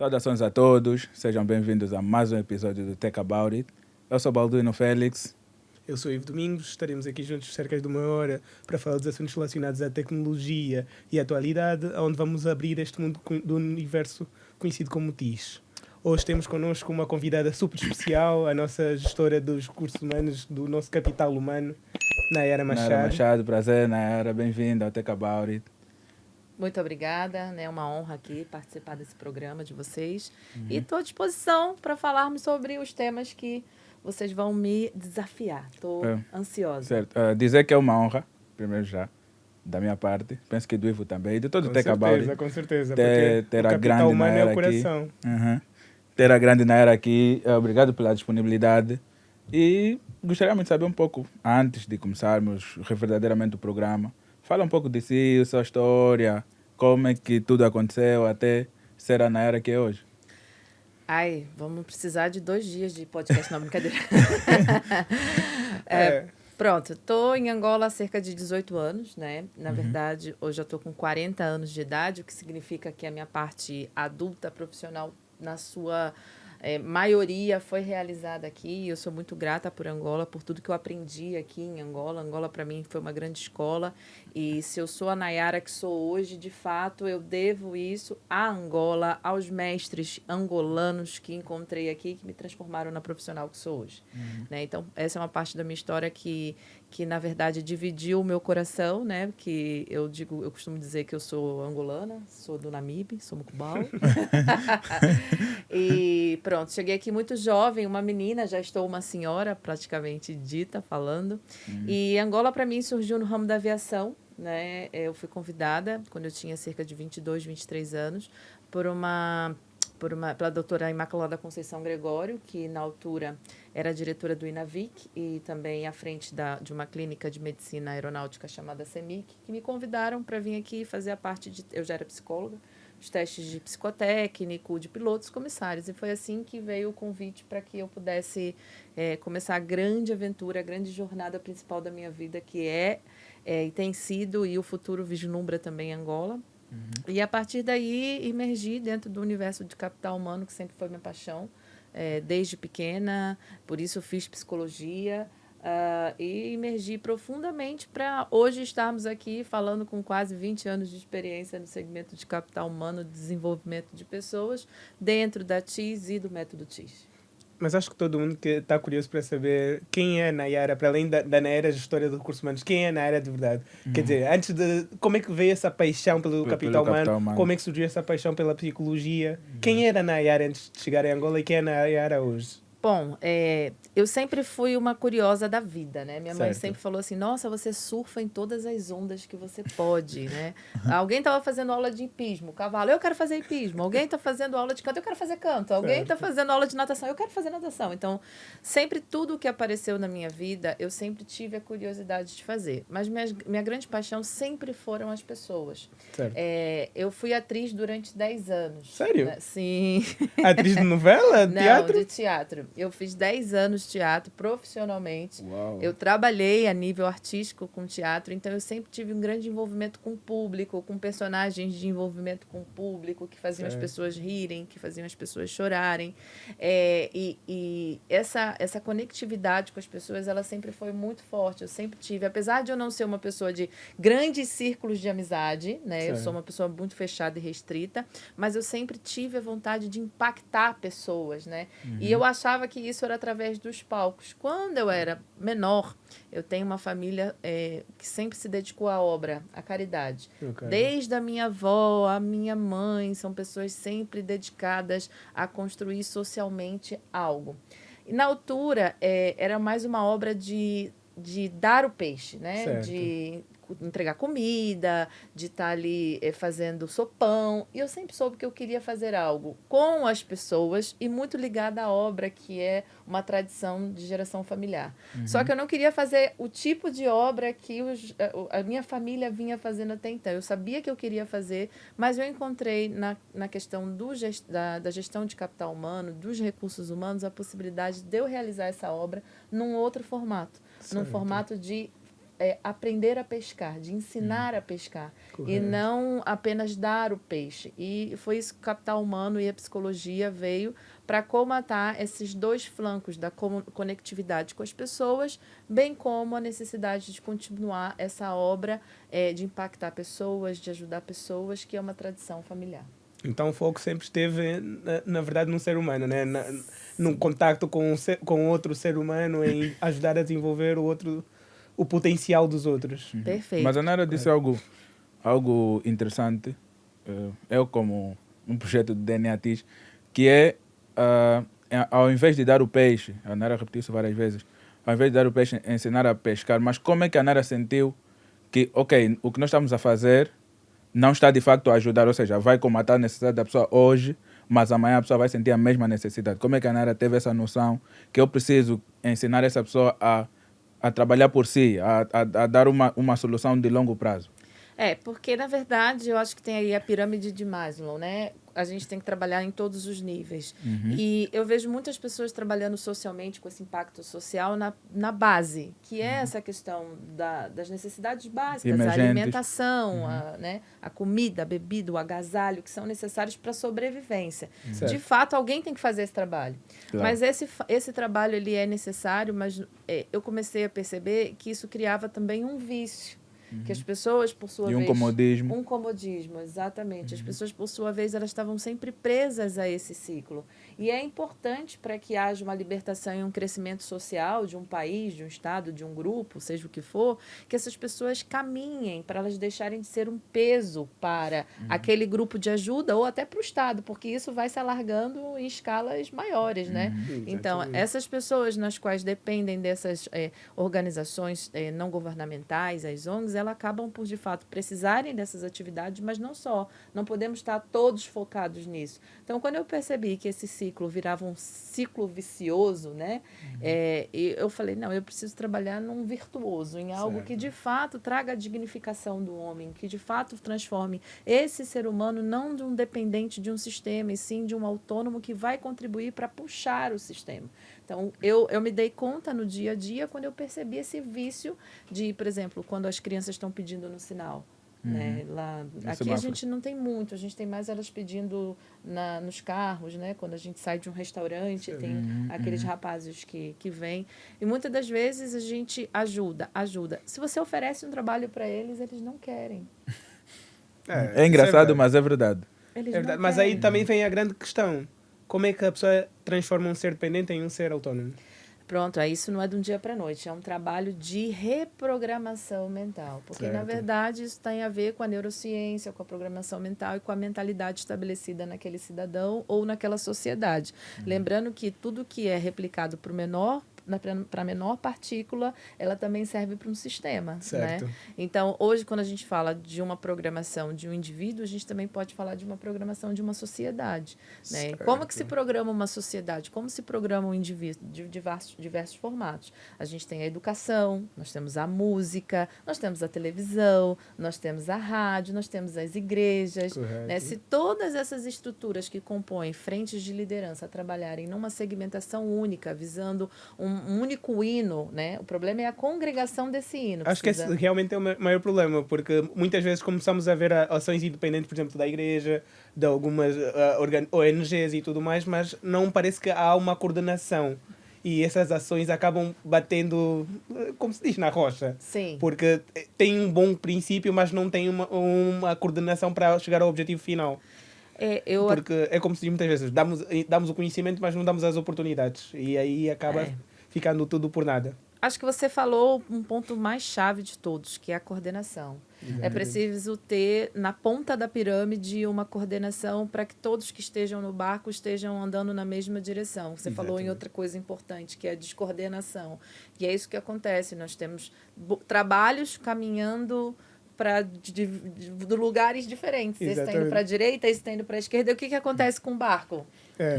Saudações a todos, sejam bem-vindos a mais um episódio do Tech About It. Eu sou Balduino Félix. Eu sou Ivo Domingos, estaremos aqui juntos cerca de 1 hora para falar dos assuntos relacionados à tecnologia e à atualidade, onde vamos abrir este mundo do universo conhecido como TIS. Hoje temos connosco uma convidada super especial, a nossa gestora dos recursos humanos, do nosso capital humano, Nayara Machado. Nayara Machado, prazer, Nayara, bem-vinda ao Tech About It. Muito obrigada, é uma honra aqui participar desse programa de vocês. E estou à disposição para falarmos sobre os temas que vocês vão me desafiar. Estou ansiosa. Certo. Dizer que é uma honra, primeiro já, da minha parte. Penso que do Ivo também, de todo o Tech About It. Com certeza, ter o a capital grande humano Nayara é o coração. aqui. Ter a grande Nayara aqui. Obrigado pela disponibilidade. E gostaria muito de saber um pouco, antes de começarmos verdadeiramente o programa, fala um pouco de si, sua história, como é que tudo aconteceu até ser a Nayara que é hoje. Ai, vamos precisar de 2 dias de podcast, não, brincadeira. Pronto, estou em Angola há cerca de 18 anos, né? Na verdade, hoje eu estou com 40 anos de idade, o que significa que a minha parte adulta profissional, na sua maioria, foi realizada aqui. Eu sou muito grata por Angola, por tudo que eu aprendi aqui em Angola. Angola, para mim, foi uma grande escola. E se eu sou a Nayara que sou hoje, de fato, eu devo isso à Angola, aos mestres angolanos que encontrei aqui, que me transformaram na profissional que sou hoje. Né? Então, essa é uma parte da minha história que na verdade, dividiu o meu coração, né? Que eu costumo dizer que eu sou angolana, sou do Namibe, sou mucubal. E pronto, cheguei aqui muito jovem, uma menina, já estou uma senhora praticamente dita, falando. E Angola, para mim, surgiu no ramo da aviação, né? Eu fui convidada, quando eu tinha cerca de 22, 23 anos, pela doutora Imaculada Conceição Gregório, que na altura era diretora do INAVIC e também à frente de uma clínica de medicina aeronáutica chamada CEMIC, que me convidaram para vir aqui fazer a parte de... Eu já era psicóloga, os testes de psicotécnico, de pilotos comissários. E foi assim que veio o convite para que eu pudesse começar a grande aventura, a grande jornada principal da minha vida, que e tem sido, e o futuro vislumbra também Angola. E a partir daí emergi dentro do universo de capital humano, que sempre foi minha paixão, desde pequena. Por isso eu fiz psicologia e emergi profundamente para hoje estarmos aqui falando com quase 20 anos de experiência no segmento de capital humano, desenvolvimento de pessoas, dentro da TIS e do método TIS. Mas acho que todo mundo que está curioso para saber quem é a Nayara, para além da Nayara gestora de recursos humanos, quem é a Nayara de verdade? Quer dizer, antes de... Como é que veio essa paixão pelo capital humano? Como é que surgiu essa paixão pela psicologia? Quem era a Nayara antes de chegar a Angola e quem é a Nayara hoje? Bom, eu sempre fui uma curiosa da vida, né? Minha mãe sempre falou assim, nossa, você surfa em todas as ondas que você pode, né? Alguém estava fazendo aula de hipismo, cavalo, eu quero fazer hipismo. Alguém está fazendo aula de canto, eu quero fazer canto. Alguém está fazendo aula de natação, eu quero fazer natação. Então, sempre tudo que apareceu na minha vida, eu sempre tive a curiosidade de fazer. Mas minha grande paixão sempre foram as pessoas. Eu fui atriz durante 10 anos. Sério? Né? Sim. Atriz de novela? Teatro? Não, de teatro. Eu fiz 10 anos de teatro profissionalmente. Uau. Eu trabalhei a nível artístico com teatro, então eu sempre tive um grande envolvimento com o público, com personagens de envolvimento com o público, que faziam as pessoas rirem, que faziam as pessoas chorarem. E essa conectividade com as pessoas, ela sempre foi muito forte. Eu sempre tive, apesar de eu não ser uma pessoa de grandes círculos de amizade, né? Eu sou uma pessoa muito fechada e restrita, mas eu sempre tive a vontade de impactar pessoas, né? E eu achava que isso era através dos palcos. Quando eu era menor, eu tenho uma família que sempre se dedicou à obra, à caridade. Desde a minha avó, a minha mãe, são pessoas sempre dedicadas a construir socialmente algo. E na altura, era mais uma obra de dar o peixe, né? De entregar comida, de estar ali fazendo sopão. E eu sempre soube que eu queria fazer algo com as pessoas e muito ligada à obra, que é uma tradição de geração familiar. Só que eu não queria fazer o tipo de obra que a minha família vinha fazendo até então. Eu sabia que eu queria fazer, mas eu encontrei na questão da gestão de capital humano, dos recursos humanos, a possibilidade de eu realizar essa obra num outro formato. Num formato de aprender a pescar, de ensinar a pescar, e não apenas dar o peixe. E foi isso que o capital humano e a psicologia veio para comatar esses dois flancos da conectividade com as pessoas, bem como a necessidade de continuar essa obra de impactar pessoas, de ajudar pessoas, que é uma tradição familiar. Então o foco sempre esteve, na verdade, no ser humano, né? No contacto com outro ser humano, em ajudar a desenvolver o potencial dos outros. Perfeito. Mas a Nara disse algo interessante. Eu, como um projeto de DNA TIS, que ao invés de dar o peixe, a Nara repetiu isso várias vezes, ao invés de dar o peixe, ensinar a pescar. Mas como é que a Nara sentiu que, ok, o que nós estamos a fazer não está de facto a ajudar, ou seja, vai comatar a necessidade da pessoa hoje, mas amanhã a pessoa vai sentir a mesma necessidade. Como é que a Nara teve essa noção que eu preciso ensinar essa pessoa a trabalhar por si, a dar uma solução de longo prazo? Porque, na verdade, eu acho que tem aí a pirâmide de Maslow, né? A gente tem que trabalhar em todos os níveis. E eu vejo muitas pessoas trabalhando socialmente com esse impacto social na base, que é essa questão das necessidades básicas, Emergentes. a alimentação, a comida, a bebida, o agasalho, que são necessários para a sobrevivência. Certo. De fato, alguém tem que fazer esse trabalho. Claro. Mas esse trabalho ele é necessário, mas eu comecei a perceber que isso criava também um vício. Que as pessoas, por sua vez... E um comodismo. Um comodismo, exatamente. As pessoas, por sua vez, elas estavam sempre presas a esse ciclo. E é importante para que haja uma libertação e um crescimento social de um país, de um estado, de um grupo, seja o que for, que essas pessoas caminhem para elas deixarem de ser um peso para aquele grupo de ajuda ou até para o Estado, porque isso vai se alargando em escalas maiores, né? Então, essas pessoas nas quais dependem dessas organizações não governamentais, as ONGs, elas acabam por, de fato, precisarem dessas atividades, mas não só. Não podemos estar todos focados nisso. Então, quando eu percebi que esse ciclo virava um ciclo vicioso, né? Eu falei, não, eu preciso trabalhar num virtuoso, em algo que, de fato, traga a dignificação do homem, que, de fato, transforme esse ser humano não de um dependente de um sistema, e sim de um autônomo que vai contribuir para puxar o sistema. Então, eu me dei conta no dia a dia quando eu percebi esse vício de, por exemplo, quando as crianças estão pedindo no sinal. Né? Aqui a gente não tem muito, a gente tem mais elas pedindo nos carros, né? Quando a gente sai de um restaurante, tem aqueles rapazes que vêm. E muitas das vezes a gente ajuda. Se você oferece um trabalho para eles, eles não querem. É engraçado, mas é verdade. Eles É verdade. não Mas querem. aí também vem a grande questão. Como é que a pessoa transforma um ser dependente em um ser autônomo? Pronto, isso não é de um dia para a noite, é um trabalho de reprogramação mental. Porque, na verdade, isso tem a ver com a neurociência, com a programação mental e com a mentalidade estabelecida naquele cidadão ou naquela sociedade. Lembrando que tudo que é replicado para o menor, para a menor partícula, ela também serve para um sistema. Certo. Né? Então, hoje, quando a gente fala de uma programação de um indivíduo, a gente também pode falar de uma programação de uma sociedade. Né? Como que se programa uma sociedade? Como se programa um indivíduo? De diversos formatos. A gente tem a educação, nós temos a música, nós temos a televisão, nós temos a rádio, nós temos as igrejas. Né? Se todas essas estruturas que compõem frentes de liderança trabalharem numa segmentação única, visando um único hino, né? O problema é a congregação desse hino. Acho que esse realmente é o maior problema, porque muitas vezes começamos a ver ações independentes, por exemplo, da igreja, de algumas ONGs e tudo mais, mas não parece que há uma coordenação. E essas ações acabam batendo, como se diz, na rocha. Sim. Porque tem um bom princípio, mas não tem uma coordenação para chegar ao objetivo final. Porque é como se diz muitas vezes, damos o conhecimento, mas não damos as oportunidades. E aí acaba ficando tudo por nada. Acho que você falou um ponto mais chave de todos, que é a coordenação. É preciso ter, na ponta da pirâmide, uma coordenação para que todos que estejam no barco estejam andando na mesma direção. Você falou em outra coisa importante, que é a descoordenação. E é isso que acontece. Nós temos trabalhos caminhando de lugares diferentes. Esse está indo para a direita, esse está indo para a esquerda. E o que acontece com o barco?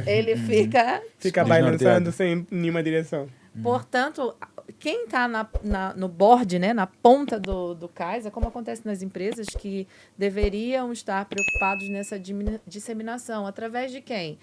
Ele fica balançando sem nenhuma direção. Portanto, quem está no board, né, na ponta do cais, é como acontece nas empresas, que deveriam estar preocupados nessa disseminação. Através de quem?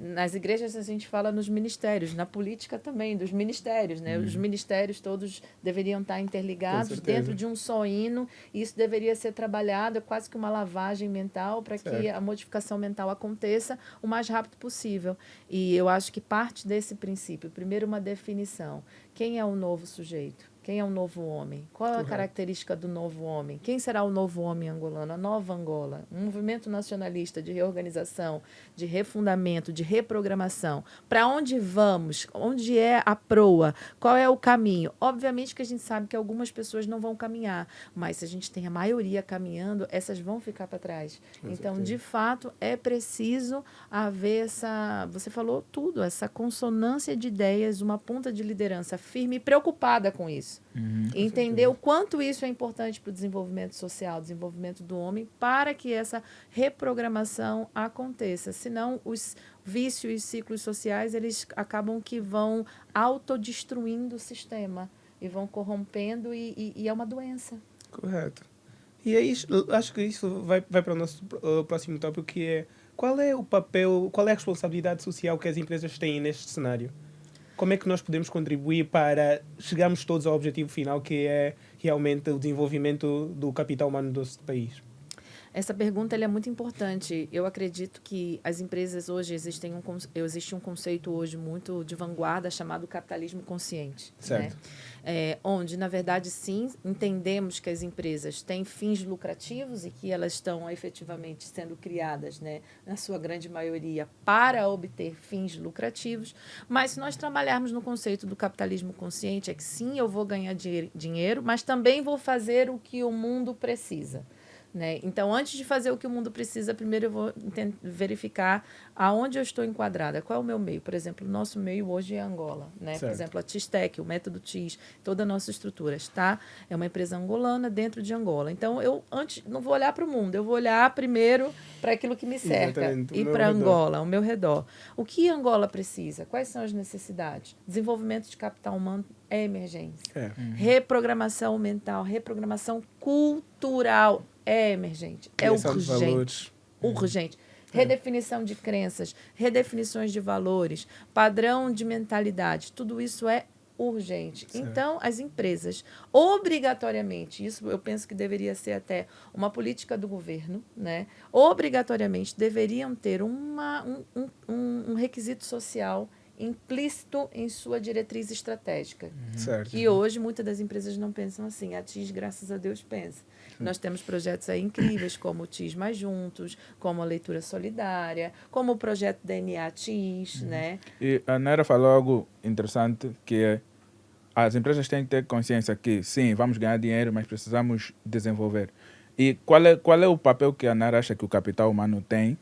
Nas igrejas a gente fala nos ministérios, na política também, dos ministérios, né? Os ministérios todos deveriam estar interligados dentro de um só hino, e isso deveria ser trabalhado, é quase que uma lavagem mental para que a modificação mental aconteça o mais rápido possível. E eu acho que parte desse princípio, primeiro uma definição, quem é o novo sujeito? Quem é o novo homem? Qual é a característica do novo homem? Quem será o novo homem angolano? A nova Angola? Um movimento nacionalista de reorganização, de refundamento, de reprogramação. Para onde vamos? Onde é a proa? Qual é o caminho? Obviamente que a gente sabe que algumas pessoas não vão caminhar, mas se a gente tem a maioria caminhando, essas vão ficar para trás. Então, de fato, é preciso haver essa... Você falou tudo, essa consonância de ideias, uma ponta de liderança firme e preocupada com isso. Entender o quanto isso é importante para o desenvolvimento social, desenvolvimento do homem, para que essa reprogramação aconteça. Senão, os vícios e ciclos sociais, eles acabam que vão autodestruindo o sistema e vão corrompendo e é uma doença. Correto. E é isso, acho que isso vai para o nosso próximo tópico, que é qual é o papel, qual é a responsabilidade social que as empresas têm neste cenário? Como é que nós podemos contribuir para chegarmos todos ao objetivo final, que é realmente o desenvolvimento do capital humano do nosso país? Essa pergunta ela é muito importante. Eu acredito que as empresas hoje existe um conceito hoje muito de vanguarda chamado capitalismo consciente. Certo. Né? Onde, na verdade, sim, entendemos que as empresas têm fins lucrativos e que elas estão efetivamente sendo criadas, né, na sua grande maioria, para obter fins lucrativos. Mas se nós trabalharmos no conceito do capitalismo consciente, é que sim, eu vou ganhar dinheiro, mas também vou fazer o que o mundo precisa. Né? Então, antes de fazer o que o mundo precisa, primeiro eu vou verificar aonde eu estou enquadrada, qual é o meu meio. Por exemplo, o nosso meio hoje é Angola. Né? Por exemplo, a TISTEC, o método TIS, toda a nossa estrutura está, é uma empresa angolana dentro de Angola. Então, eu antes não vou olhar para o mundo, eu vou olhar primeiro para aquilo que me cerca e para Angola, ao meu redor. O que Angola precisa? Quais são as necessidades? Desenvolvimento de capital humano é emergência. Reprogramação mental, reprogramação cultural é emergente, é urgente. Urgente. Redefinição de crenças, redefinições de valores, padrão de mentalidade, tudo isso é urgente. Certo. Então, as empresas, obrigatoriamente, isso eu penso que deveria ser até uma política do governo, né? Obrigatoriamente deveriam ter um requisito social implícito em sua diretriz estratégica. Certo. Que hoje muitas das empresas não pensam assim. A TIS, graças a Deus, pensa. Nós temos projetos aí incríveis, como o TIS Mais Juntos, como a Leitura Solidária, como o projeto DNA TIS, né? E a Naira falou algo interessante, que é as empresas têm que ter consciência que, sim, vamos ganhar dinheiro, mas precisamos desenvolver. E qual é o papel que a Naira acha que o capital humano tem,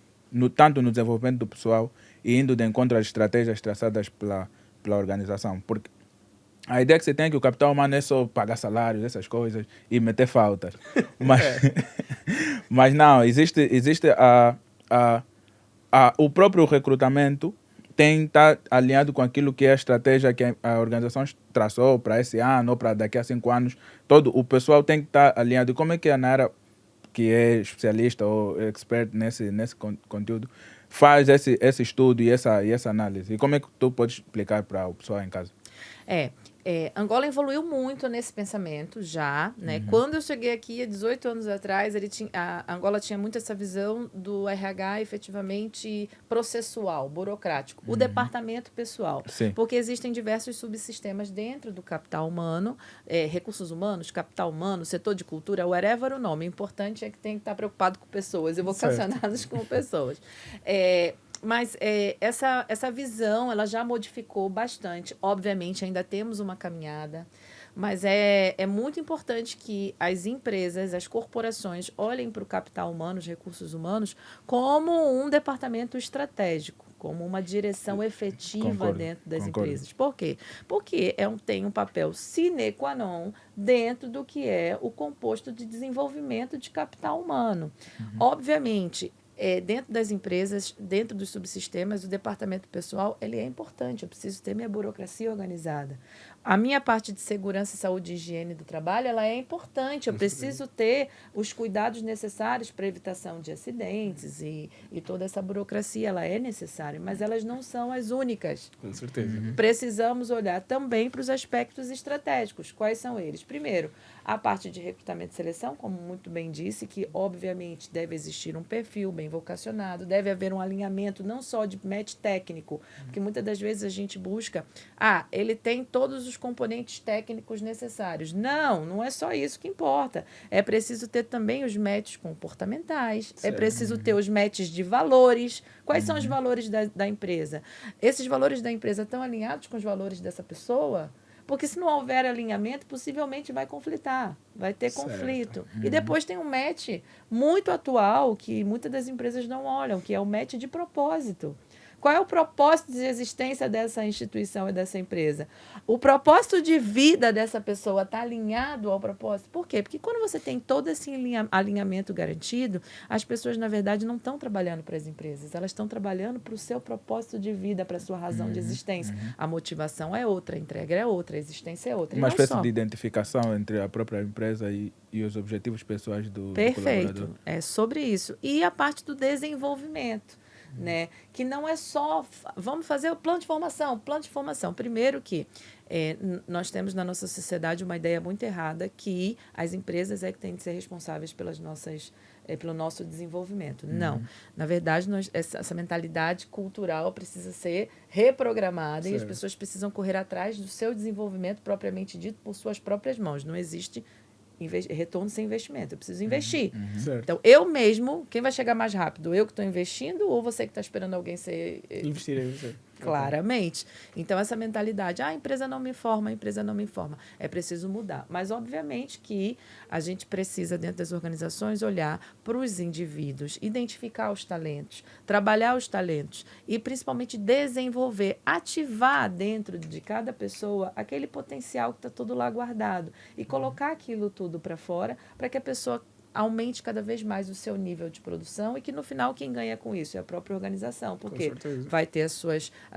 tanto no desenvolvimento do pessoal e indo de encontro às estratégias traçadas pela organização? Porque a ideia que você tem é que o capital humano é só pagar salários, essas coisas, e meter faltas. Mas não, existe o próprio recrutamento tem que estar alinhado com aquilo que é a estratégia que a organização traçou para esse ano ou para daqui a 5 anos. Todo o pessoal tem que estar alinhado. E como é que a Naira, que é especialista ou expert nesse conteúdo, faz esse estudo e essa análise? E como é que tu podes explicar para o pessoal em casa? Angola evoluiu muito nesse pensamento já, né? Quando eu cheguei aqui, há 18 anos atrás, a Angola tinha muito essa visão do RH efetivamente processual, burocrático, o departamento pessoal. Sim. Porque existem diversos subsistemas dentro do capital humano, recursos humanos, capital humano, setor de cultura, whatever o nome. O importante é que tem que estar preocupado com pessoas e vocacionados com pessoas. Mas essa visão ela já modificou bastante. Obviamente, ainda temos uma caminhada, mas é muito importante que as empresas, as corporações, olhem para o capital humano, os recursos humanos, como um departamento estratégico, como uma direção efetiva dentro das empresas. Por quê? Porque tem um papel sine qua non dentro do que é o composto de desenvolvimento de capital humano. Obviamente, dentro das empresas, dentro dos subsistemas, o departamento pessoal, ele é importante. Eu preciso ter minha burocracia organizada. A minha parte de segurança, saúde e higiene do trabalho, ela é importante. Eu preciso ter os cuidados necessários para evitação de acidentes e toda essa burocracia, ela é necessária, mas elas não são as únicas. Com certeza. Precisamos olhar também para os aspectos estratégicos. Quais são eles? Primeiro, a parte de recrutamento e seleção, como muito bem disse, que obviamente deve existir um perfil bem vocacionado, deve haver um alinhamento não só de match técnico, porque muitas das vezes a gente busca, ele tem todos os componentes técnicos necessários. Não é só isso que importa. É preciso ter também os matches comportamentais, é preciso ter os matches de valores. Quais são os valores da empresa? Esses valores da empresa estão alinhados com os valores dessa pessoa? Porque se não houver alinhamento, possivelmente vai conflitar, vai ter conflito. E depois tem um match muito atual que muitas das empresas não olham, que é o match de propósito. Qual é o propósito de existência dessa instituição e dessa empresa? O propósito de vida dessa pessoa está alinhado ao propósito? Por quê? Porque quando você tem todo esse alinhamento garantido, as pessoas, na verdade, não estão trabalhando para as empresas, elas estão trabalhando para o seu propósito de vida, para a sua razão de existência. A motivação é outra, a entrega é outra, a existência é outra. Uma espécie de identificação entre a própria empresa e os objetivos pessoais do Perfeito. colaborador. É sobre isso. E a parte do desenvolvimento. Né? Que não é só vamos fazer o plano de formação. Primeiro que nós temos na nossa sociedade uma ideia muito errada que as empresas é que têm de ser responsáveis pelo nosso desenvolvimento. Não. Na verdade, essa mentalidade cultural precisa ser reprogramada e as pessoas precisam correr atrás do seu desenvolvimento propriamente dito por suas próprias mãos. Não existe retorno sem investimento. Eu preciso investir. Então, eu mesmo, quem vai chegar mais rápido? Eu que estou investindo ou você que está esperando alguém ser... Investir em você. Claramente. Então, essa mentalidade, a empresa não me forma, é preciso mudar. Mas, obviamente, que a gente precisa, dentro das organizações, olhar para os indivíduos, identificar os talentos, trabalhar os talentos e, principalmente, desenvolver, ativar dentro de cada pessoa aquele potencial que está todo lá guardado e colocar aquilo tudo para fora para que a pessoa aumente cada vez mais o seu nível de produção e que, no final, quem ganha com isso é a própria organização, porque vai ter os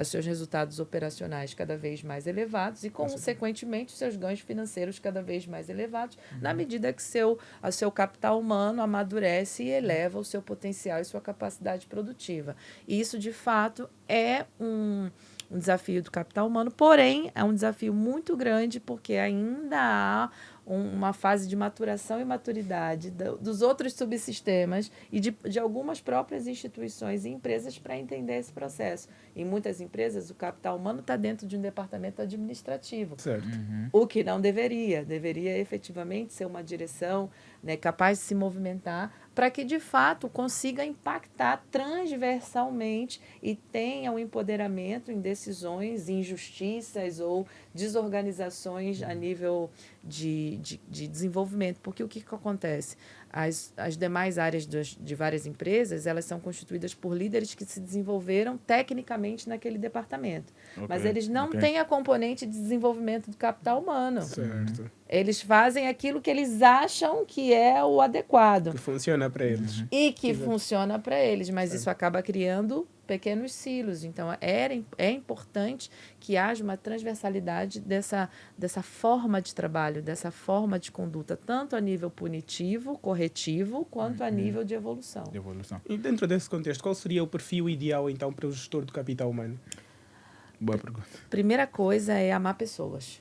seus resultados operacionais cada vez mais elevados e, consequentemente, os seus ganhos financeiros cada vez mais elevados, na medida que o seu capital humano amadurece e eleva o seu potencial e sua capacidade produtiva. E isso, de fato, é um desafio do capital humano, porém, é um desafio muito grande porque ainda há uma fase de maturação e maturidade dos outros subsistemas e de algumas próprias instituições e empresas para entender esse processo. Em muitas empresas, o capital humano está dentro de um departamento administrativo, o que não deveria. Deveria efetivamente ser uma direção, né, capaz de se movimentar para que, de fato, consiga impactar transversalmente e tenha um empoderamento em decisões, injustiças ou desorganizações a nível de desenvolvimento. Porque o que acontece? As demais áreas de várias empresas, elas são constituídas por líderes que se desenvolveram tecnicamente naquele departamento. Mas eles não têm a componente de desenvolvimento do capital humano. Certo. Eles fazem aquilo que eles acham que é o adequado. Que funciona para eles. E que funciona para eles, mas isso acaba criando pequenos silos. Então, é importante que haja uma transversalidade dessa forma de trabalho, dessa forma de conduta, tanto a nível punitivo, corretivo, quanto a nível de evolução. E dentro desse contexto, qual seria o perfil ideal, então, para o gestor do capital humano? Boa pergunta. Primeira coisa é amar pessoas.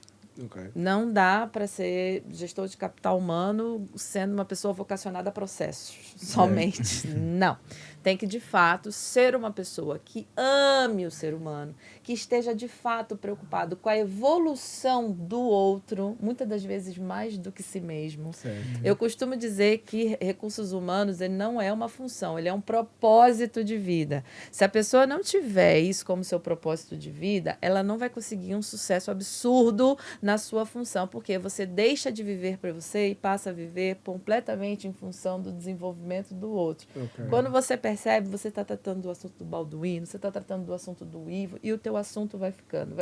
Não dá para ser gestor de capital humano sendo uma pessoa vocacionada a processos somente. Não. Tem que, de fato, ser uma pessoa que ame o ser humano, que esteja, de fato, preocupado com a evolução do outro, muitas das vezes mais do que si mesmo. Eu costumo dizer que recursos humanos ele não é uma função, ele é um propósito de vida. Se a pessoa não tiver isso como seu propósito de vida, ela não vai conseguir um sucesso absurdo na sua função, porque você deixa de viver para você e passa a viver completamente em função do desenvolvimento do outro. Quando você percebe, você está tratando do assunto do Balduino, você está tratando do assunto do Ivo, e o teu assunto vai ficando.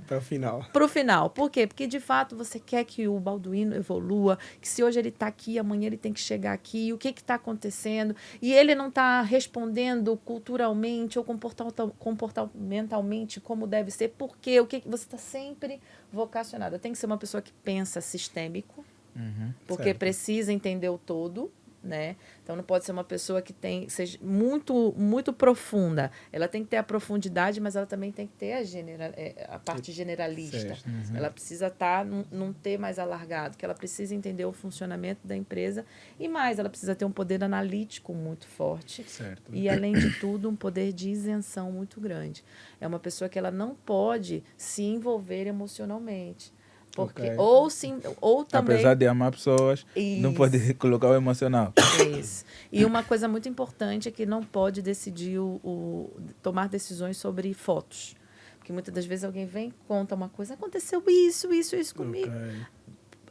Para o final. Para o final. Por quê? Porque, de fato, você quer que o Balduino evolua, que se hoje ele está aqui, amanhã ele tem que chegar aqui, o que está acontecendo, e ele não está respondendo culturalmente ou comportamentalmente como deve ser, porque você está sempre vocacionado. Tem que ser uma pessoa que pensa sistêmico, porque Certo. precisa entender o todo, né? Então não pode ser uma pessoa que seja muito muito profunda. Ela tem que ter a profundidade, mas ela também tem que ter a parte generalista. Certo. Ela precisa estar num ter mais alargado, que ela precisa entender o funcionamento da empresa e mais, ela precisa ter um poder analítico muito forte. Certo. E, além de tudo, um poder de isenção muito grande. É uma pessoa que ela não pode se envolver emocionalmente. Porque, Ok. ou também... Apesar de amar pessoas, não pode colocar o emocional. Isso. E uma coisa muito importante é que não pode decidir tomar decisões sobre fotos. Porque muitas das vezes alguém vem e conta uma coisa, aconteceu isso comigo. Ok.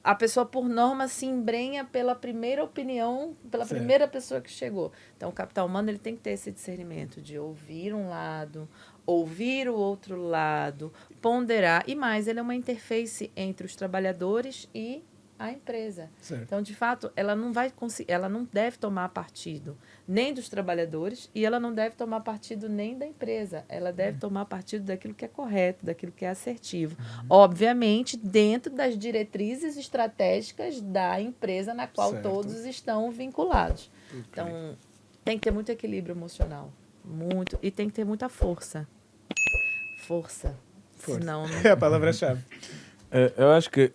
A pessoa, por norma, se embrenha pela primeira opinião, pela Certo. primeira pessoa que chegou. Então, o capital humano ele tem que ter esse discernimento de ouvir um lado, ouvir o outro lado, ponderar. E mais, ele é uma interface entre os trabalhadores e a empresa. Certo. Então, de fato, ela não deve tomar partido nem dos trabalhadores e ela não deve tomar partido nem da empresa. Ela deve tomar partido daquilo que é correto, daquilo que é assertivo. Obviamente, dentro das diretrizes estratégicas da empresa na qual Certo. todos estão vinculados. Ok. Então, tem que ter muito equilíbrio emocional. Muito. E tem que ter muita força. Força. Força. Senão, É a palavra-chave. Eu acho que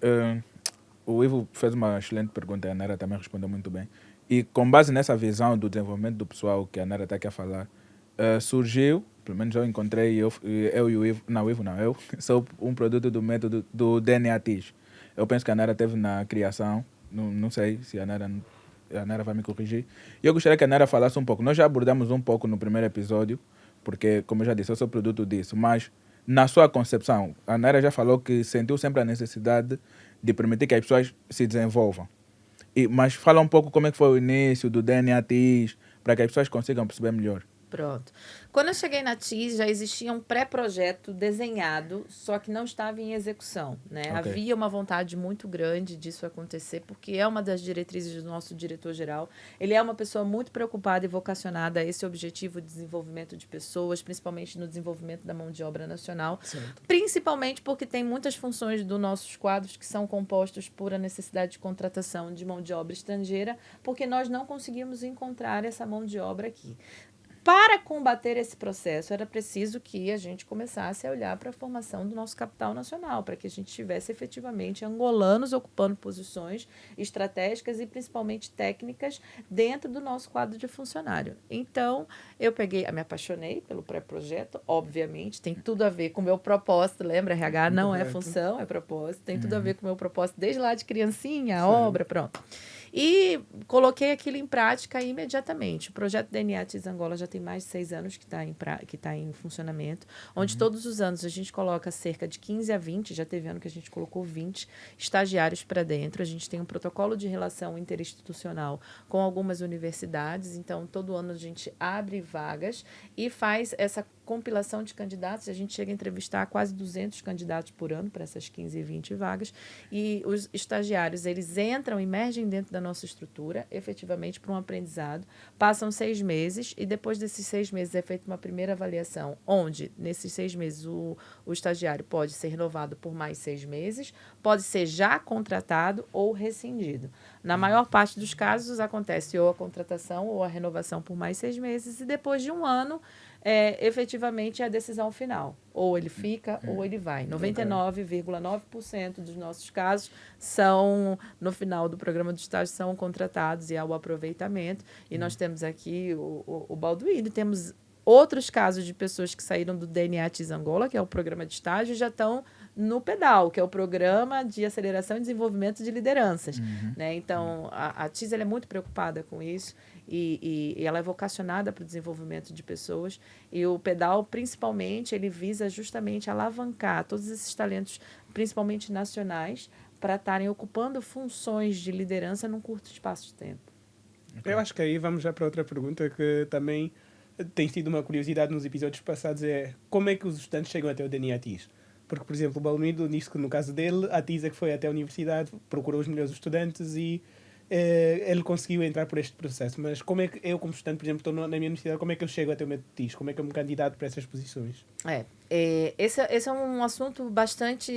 o Ivo fez uma excelente pergunta e a Nara também respondeu muito bem. E com base nessa visão do desenvolvimento do pessoal que a Nara está aqui a falar, surgiu, pelo menos eu encontrei, eu e o Ivo, não, o Ivo não, eu sou um produto do método do DNA-TIS. Eu penso que a Nara teve na criação, não sei se a Nara vai me corrigir. E eu gostaria que a Nara falasse um pouco. Nós já abordamos um pouco no primeiro episódio, porque, como eu já disse, eu sou produto disso, mas na sua concepção, a Nara já falou que sentiu sempre a necessidade de permitir que as pessoas se desenvolvam. Mas fala um pouco como é que foi o início do DNA-TIS, para que as pessoas consigam perceber melhor. Pronto. Quando eu cheguei na TIS, já existia um pré-projeto desenhado, só que não estava em execução, né? Ok. Havia uma vontade muito grande disso acontecer, porque é uma das diretrizes do nosso diretor-geral. Ele é uma pessoa muito preocupada e vocacionada a esse objetivo de desenvolvimento de pessoas, principalmente no desenvolvimento da mão de obra nacional, Certo. principalmente porque tem muitas funções dos nossos quadros que são compostos por a necessidade de contratação de mão de obra estrangeira, porque nós não conseguimos encontrar essa mão de obra aqui. Para combater esse processo, era preciso que a gente começasse a olhar para a formação do nosso capital nacional, para que a gente tivesse efetivamente angolanos ocupando posições estratégicas e principalmente técnicas dentro do nosso quadro de funcionário. Então, me apaixonei pelo pré-projeto, obviamente, tem tudo a ver com o meu propósito, lembra? RH não é função, é propósito, tem tudo a ver com o meu propósito desde lá de criancinha, a obra, pronto. E coloquei aquilo em prática imediatamente. O projeto DNA TIS Angola já tem mais de 6 anos que está em funcionamento, onde todos os anos a gente coloca cerca de 15 a 20, já teve ano que a gente colocou 20 estagiários para dentro. A gente tem um protocolo de relação interinstitucional com algumas universidades, então todo ano a gente abre vagas e faz essa compilação de candidatos. A gente chega a entrevistar quase 200 candidatos por ano para essas 15 e 20 vagas. E os estagiários, eles entram, emergem dentro da nossa estrutura, efetivamente, para um aprendizado. Passam 6 meses e depois desses 6 meses é feita uma primeira avaliação, onde, nesses 6 meses, o estagiário pode ser renovado por mais 6 meses, pode ser já contratado ou rescindido. Na maior parte dos casos, acontece ou a contratação ou a renovação por mais 6 meses e depois de um ano, efetivamente é a decisão final. Ou ele fica ou ele vai. 99,9% dos nossos casos são, no final do programa do estágio, são contratados e há o aproveitamento. E nós temos aqui o Balduino, temos outros casos de pessoas que saíram do DNA TIS Angola, que é o programa de estágio, e já estão no PEDAL, que é o Programa de Aceleração e Desenvolvimento de Lideranças. Né? Então, a TIS ela é muito preocupada com isso e ela é vocacionada para o desenvolvimento de pessoas. E o PEDAL, principalmente, ele visa justamente alavancar todos esses talentos, principalmente nacionais, para estarem ocupando funções de liderança num curto espaço de tempo. Eu acho que aí vamos já para outra pergunta que também tem sido uma curiosidade nos episódios passados, é como é que os estudantes chegam até o Dani Atis? Porque, por exemplo, o Balmido disse que no caso dele, a Atis é que foi até a universidade, procurou os melhores estudantes e ele conseguiu entrar por este processo. Mas como é que eu, como estudante, por exemplo, estou na minha universidade, como é que eu chego até o método TIS? Como é que eu me candidato para essas posições? Esse é um assunto bastante...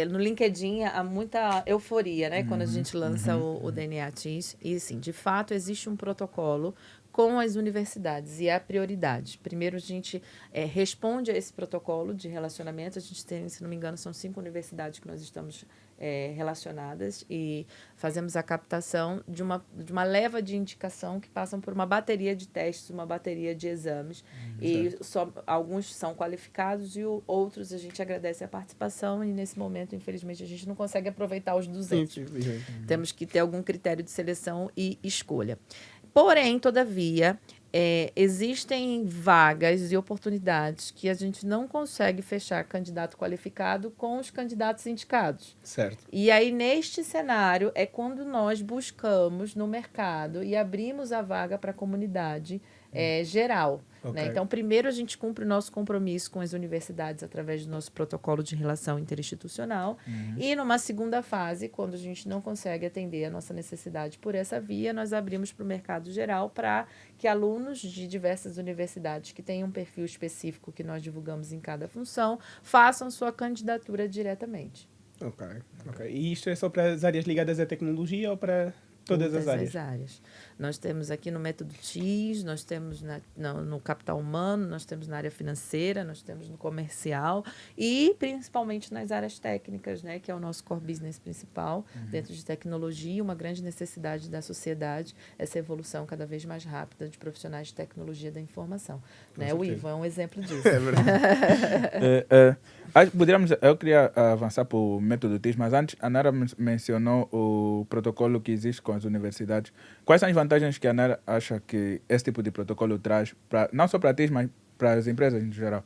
no LinkedIn há muita euforia, né? Quando a gente lança o DNA TIS. E, sim, de fato, existe um protocolo com as universidades e a prioridade. Primeiro, a gente responde a esse protocolo de relacionamento. A gente tem, se não me engano, são 5 universidades que nós estamos relacionadas e fazemos a captação de uma leva de indicação que passam por uma bateria de testes, uma bateria de exames. E alguns são qualificados e outros a gente agradece a participação e, nesse momento, infelizmente, a gente não consegue aproveitar os 200. Sim. Temos que ter algum critério de seleção e escolha. Porém, todavia, existem vagas e oportunidades que a gente não consegue fechar candidato qualificado com os candidatos indicados. Certo. E aí, neste cenário, é quando nós buscamos no mercado e abrimos a vaga para a comunidade geral. Okay. Né? Então, primeiro a gente cumpre o nosso compromisso com as universidades através do nosso protocolo de relação interinstitucional. E numa segunda fase, quando a gente não consegue atender a nossa necessidade por essa via, nós abrimos para o mercado geral para que alunos de diversas universidades que tenham um perfil específico que nós divulgamos em cada função façam sua candidatura diretamente. Ok. E isto é só para as áreas ligadas à tecnologia ou para todas as áreas? Nós temos aqui no método TIS, nós temos no capital humano, nós temos na área financeira, nós temos no comercial e principalmente nas áreas técnicas, né, que é o nosso core business principal, dentro de tecnologia, uma grande necessidade da sociedade, essa evolução cada vez mais rápida de profissionais de tecnologia da informação. Né? O Ivo é um exemplo disso. É verdade. Eu queria avançar para o método TIS, mas antes a Nara mencionou o protocolo que existe com as universidades. Quais são as vantagens que a Nara acha que esse tipo de protocolo traz, não só para TIS, mas para as empresas em geral?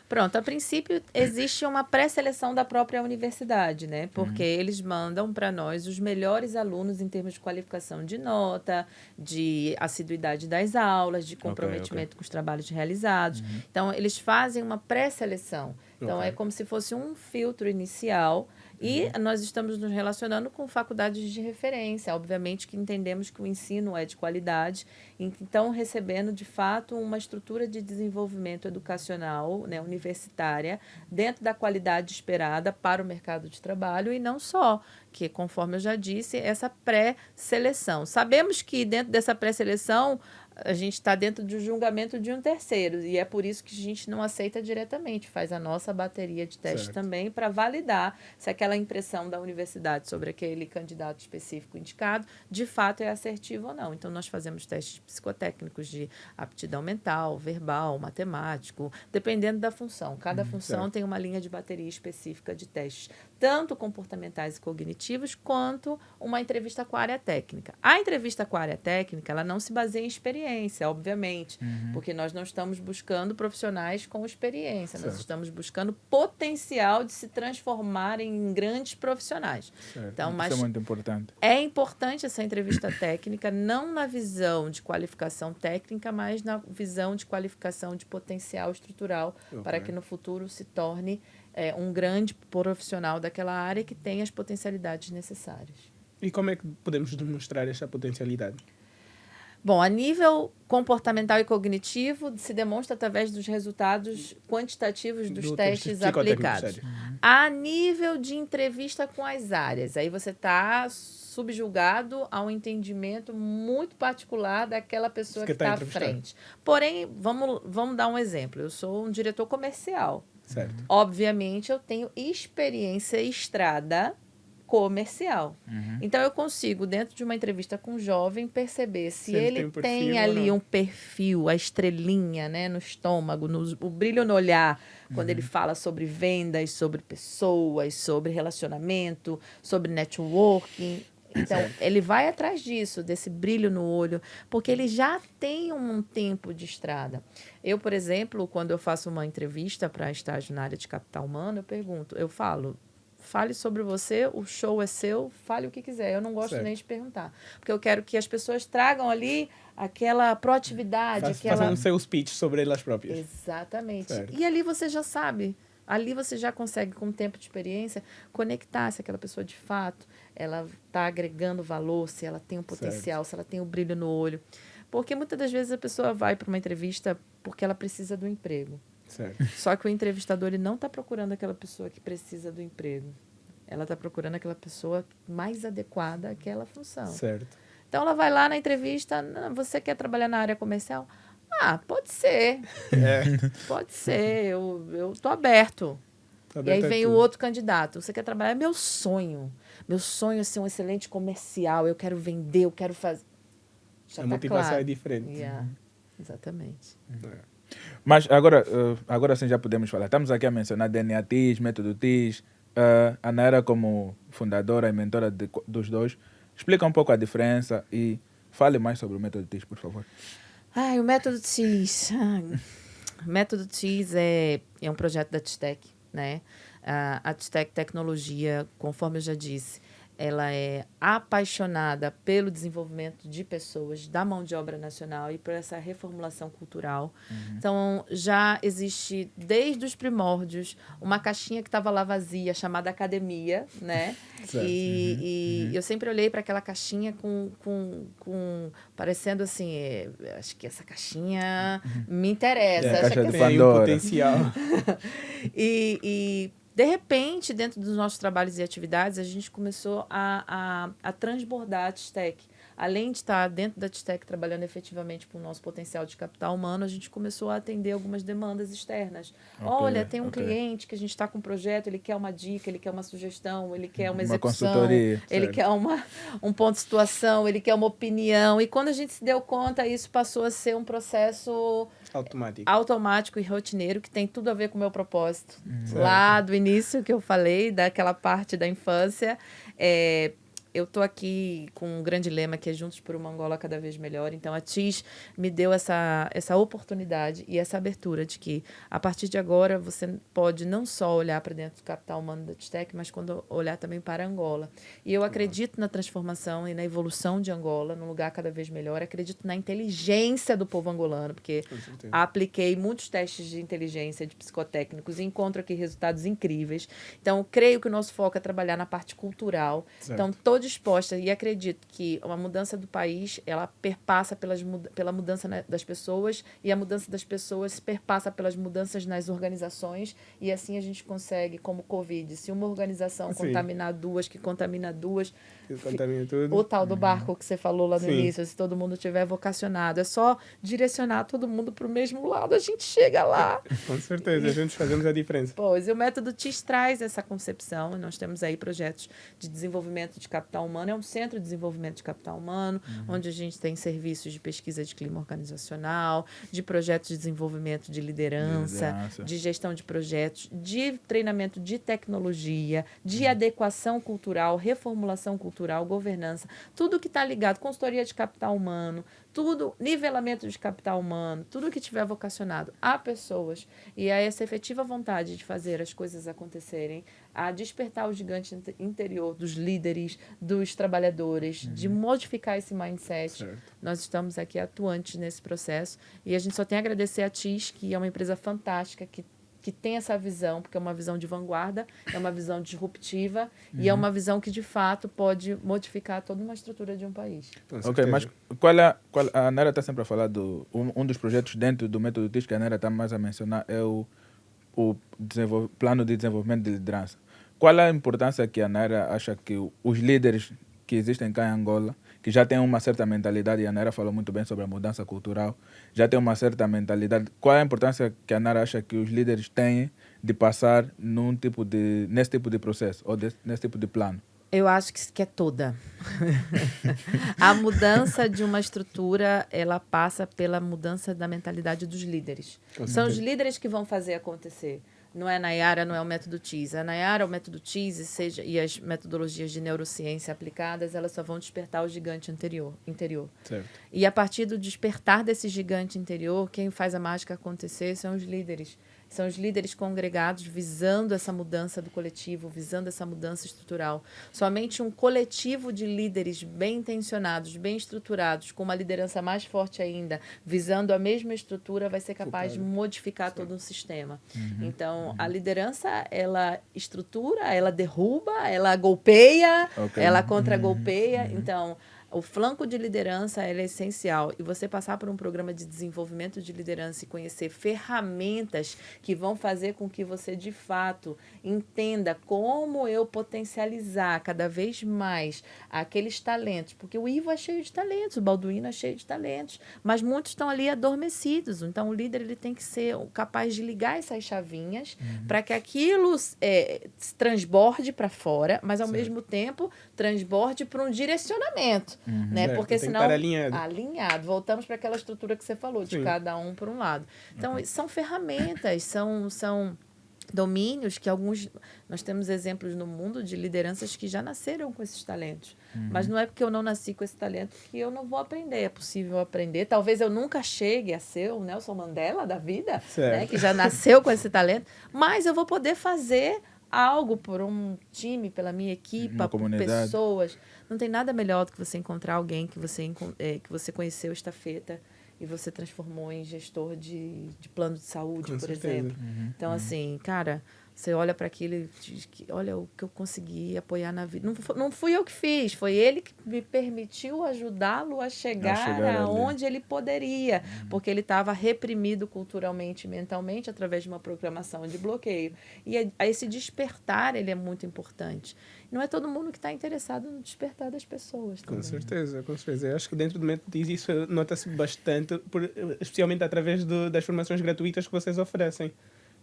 Pronto, a princípio existe uma pré-seleção da própria universidade, né? Porque eles mandam para nós os melhores alunos em termos de qualificação de nota, de assiduidade das aulas, de comprometimento com os trabalhos realizados. Então, eles fazem uma pré-seleção. Então, é como se fosse um filtro inicial. E nós estamos nos relacionando com faculdades de referência, obviamente que entendemos que o ensino é de qualidade, então recebendo de fato uma estrutura de desenvolvimento educacional, né, universitária, dentro da qualidade esperada para o mercado de trabalho e não só, que conforme eu já disse, essa pré-seleção. Sabemos que dentro dessa pré-seleção a gente está dentro do julgamento de um terceiro e é por isso que a gente não aceita diretamente, faz a nossa bateria de teste também para validar se aquela impressão da universidade sobre aquele candidato específico indicado de fato é assertivo ou não. Então, nós fazemos testes psicotécnicos de aptidão mental, verbal, matemático, dependendo da função. Cada função tem uma linha de bateria específica de testes, tanto comportamentais e cognitivos, quanto uma entrevista com a área técnica. A entrevista com a área técnica, ela não se baseia em experiência, obviamente, porque nós não estamos buscando profissionais com experiência, nós estamos buscando potencial de se transformar em grandes profissionais. Então, isso é muito importante. É importante essa entrevista técnica, não na visão de qualificação técnica, mas na visão de qualificação de potencial estrutural para que no futuro se torne um grande profissional daquela área que tenha as potencialidades necessárias. E como é que podemos demonstrar essa potencialidade? Bom, a nível comportamental e cognitivo, se demonstra através dos resultados quantitativos dos testes aplicados. A nível de entrevista com as áreas, aí você está subjugado a um entendimento muito particular daquela pessoa que está à frente. Porém, vamos dar um exemplo. Eu sou um diretor comercial. Certo. Obviamente, eu tenho experiência estrada comercial. Então, eu consigo, dentro de uma entrevista com um jovem, perceber se ele tem ali um perfil, a estrelinha, né, no estômago, o brilho no olhar, quando ele fala sobre vendas, sobre pessoas, sobre relacionamento, sobre networking. Então, ele vai atrás disso, desse brilho no olho, porque ele já tem um tempo de estrada. Eu, por exemplo, quando eu faço uma entrevista para estágio na área de capital humano, eu falo, fale sobre você, o show é seu, fale o que quiser. Eu não gosto Certo. nem de perguntar. Porque eu quero que as pessoas tragam ali aquela proatividade, aquela... Façam o seu speech sobre elas próprias. Exatamente. Certo. E ali você já sabe. Ali você já consegue, com o tempo de experiência, conectar se aquela pessoa de fato ela está agregando valor, se ela tem um potencial, se ela tem o brilho no olho. Porque muitas das vezes a pessoa vai para uma entrevista porque ela precisa do emprego. Certo. Só que o entrevistador ele não está procurando aquela pessoa que precisa do emprego. Ela está procurando aquela pessoa mais adequada àquela função. Certo. Então ela vai lá na entrevista, você quer trabalhar na área comercial? Ah, pode ser. Pode ser, eu tô aberto. E aí vem o outro candidato. Você quer trabalhar? É meu sonho. Meu sonho é ser um excelente comercial. Eu quero vender, eu quero fazer. Já A tá motivação claro. é diferente. Yeah, exatamente. Mas agora sim já podemos falar. Estamos aqui a mencionar DNA TIS, Método TIS. A Nayara, como fundadora e mentora dos dois, explica um pouco a diferença e fale mais sobre o Método TIS, por favor. O Método TIS. O Método TIS é um projeto da Tistec, né? A Tistec Tecnologia, conforme eu já disse, ela é apaixonada pelo desenvolvimento de pessoas, da mão de obra nacional e por essa reformulação cultural. Então, já existe, desde os primórdios, uma caixinha que estava lá vazia, chamada academia, né? Certo. E eu sempre olhei para aquela caixinha parecendo assim, acho que essa caixinha me interessa. É, acho caixa que de essa- Tem um Pandora. potencial. e, de repente, dentro dos nossos trabalhos e atividades, a gente começou a transbordar a Tistec. Além de estar dentro da Tistec trabalhando efetivamente com o nosso potencial de capital humano, a gente começou a atender algumas demandas externas. Olha, tem um cliente que a gente está com um projeto, ele quer uma dica, ele quer uma sugestão, ele quer uma execução, consultoria, ele certo. quer um ponto de situação, ele quer uma opinião. E quando a gente se deu conta, isso passou a ser um processo automático e rotineiro, que tem tudo a ver com o meu propósito. Lá do início que eu falei, daquela parte da infância, eu estou aqui com um grande lema que é Juntos por uma Angola Cada Vez Melhor. Então, a TIS me deu essa oportunidade e essa abertura de que, a partir de agora, você pode não só olhar para dentro do capital humano da Tistec, mas quando olhar também para Angola. E eu acredito na transformação e na evolução de Angola, num lugar cada vez melhor. Acredito na inteligência do povo angolano, porque apliquei muitos testes de inteligência, de psicotécnicos, e encontro aqui resultados incríveis. Então, creio que o nosso foco é trabalhar na parte cultural. Certo. Então, estou disposta e acredito que uma mudança do país, ela perpassa pela mudança das pessoas, e a mudança das pessoas perpassa pelas mudanças nas organizações, e assim a gente consegue, como o Covid, se uma organização contaminar duas, que contamina duas, Contamina tudo. o tal do barco que você falou lá no Sim. início, se todo mundo tiver vocacionado, é só direcionar todo mundo para o mesmo lado, a gente chega lá. Com certeza, juntos fazemos a diferença. Pois, e o método TIS traz essa concepção. Nós temos aí projetos de desenvolvimento de capital humano. É um centro de desenvolvimento de capital humano, onde a gente tem serviços de pesquisa de clima organizacional, de projetos de desenvolvimento de liderança, de gestão de projetos, de treinamento de tecnologia, de adequação cultural, reformulação cultural, governança, tudo que está ligado, consultoria de capital humano, tudo, nivelamento de capital humano, tudo que tiver vocacionado a pessoas e a essa efetiva vontade de fazer as coisas acontecerem, a despertar o gigante interior dos líderes, dos trabalhadores, de modificar esse mindset. Certo. Nós estamos aqui atuantes nesse processo e a gente só tem a agradecer a TIS, que é uma empresa fantástica, que tem essa visão, porque é uma visão de vanguarda, é uma visão disruptiva e é uma visão que, de fato, pode modificar toda uma estrutura de um país. Ok, mas a Nayara está sempre a falar um dos projetos dentro do Método TIS que a Nayara está mais a mencionar é o Plano de Desenvolvimento de Liderança. Qual é a importância que a Nayara acha que os líderes que existem cá em Angola, que já têm uma certa mentalidade, e a Nayara falou muito bem sobre a mudança cultural, já tem uma certa mentalidade, qual é a importância que a Nayara acha que os líderes têm de passar nesse tipo de processo, ou nesse tipo de plano? Eu acho que é toda. A mudança de uma estrutura, ela passa pela mudança da mentalidade dos líderes. São os líderes que vão fazer acontecer. Não é a Nayara, não é o método TIS. A Nayara, o método TIS e as metodologias de neurociência aplicadas, elas só vão despertar o gigante interior. Certo. E a partir do despertar desse gigante interior, quem faz a mágica acontecer são os líderes. são os líderes congregados visando essa mudança do coletivo, visando essa mudança estrutural. Somente um coletivo de líderes bem intencionados, bem estruturados, com uma liderança mais forte ainda, visando a mesma estrutura, vai ser capaz de modificar todo um sistema. Então, a liderança, ela estrutura, ela derruba, ela golpeia, ela contra-golpeia. Então, o flanco de liderança é essencial. E você passar por um programa de desenvolvimento de liderança e conhecer ferramentas que vão fazer com que você, de fato, entenda como eu potencializar cada vez mais aqueles talentos. Porque o Ivo é cheio de talentos, o Balduino é cheio de talentos, mas muitos estão ali adormecidos. Então, o líder ele tem que ser capaz de ligar essas chavinhas para que aquilo se transborde para fora, mas, ao mesmo tempo, transborde para um direcionamento. Né? Certo, Porque tem que senão estar alinhado. voltamos para aquela estrutura que você falou, de cada um por um lado. Então, são ferramentas, são domínios que nós temos exemplos no mundo de lideranças que já nasceram com esses talentos. Mas não é porque eu não nasci com esse talento que eu não vou aprender. É possível aprender. Talvez eu nunca chegue a ser o Nelson Mandela da vida, né? Que já nasceu com esse talento, mas eu vou poder fazer algo por um time, pela minha equipe, por pessoas. Não tem nada melhor do que você encontrar alguém que você conheceu estafeta e você transformou em gestor de plano de saúde, por exemplo. Então, assim, cara, você olha para aquilo e diz que, olha o que eu consegui apoiar na vida. Não fui eu que fiz, foi ele que me permitiu ajudá-lo a chegar aonde ele poderia, porque ele estava reprimido culturalmente e mentalmente através de uma programação de bloqueio. E esse despertar, ele é muito importante. Não é todo mundo que está interessado no despertar das pessoas também. Com certeza, com certeza. Eu acho que dentro do método isso nota-se bastante, especialmente através das formações gratuitas que vocês oferecem.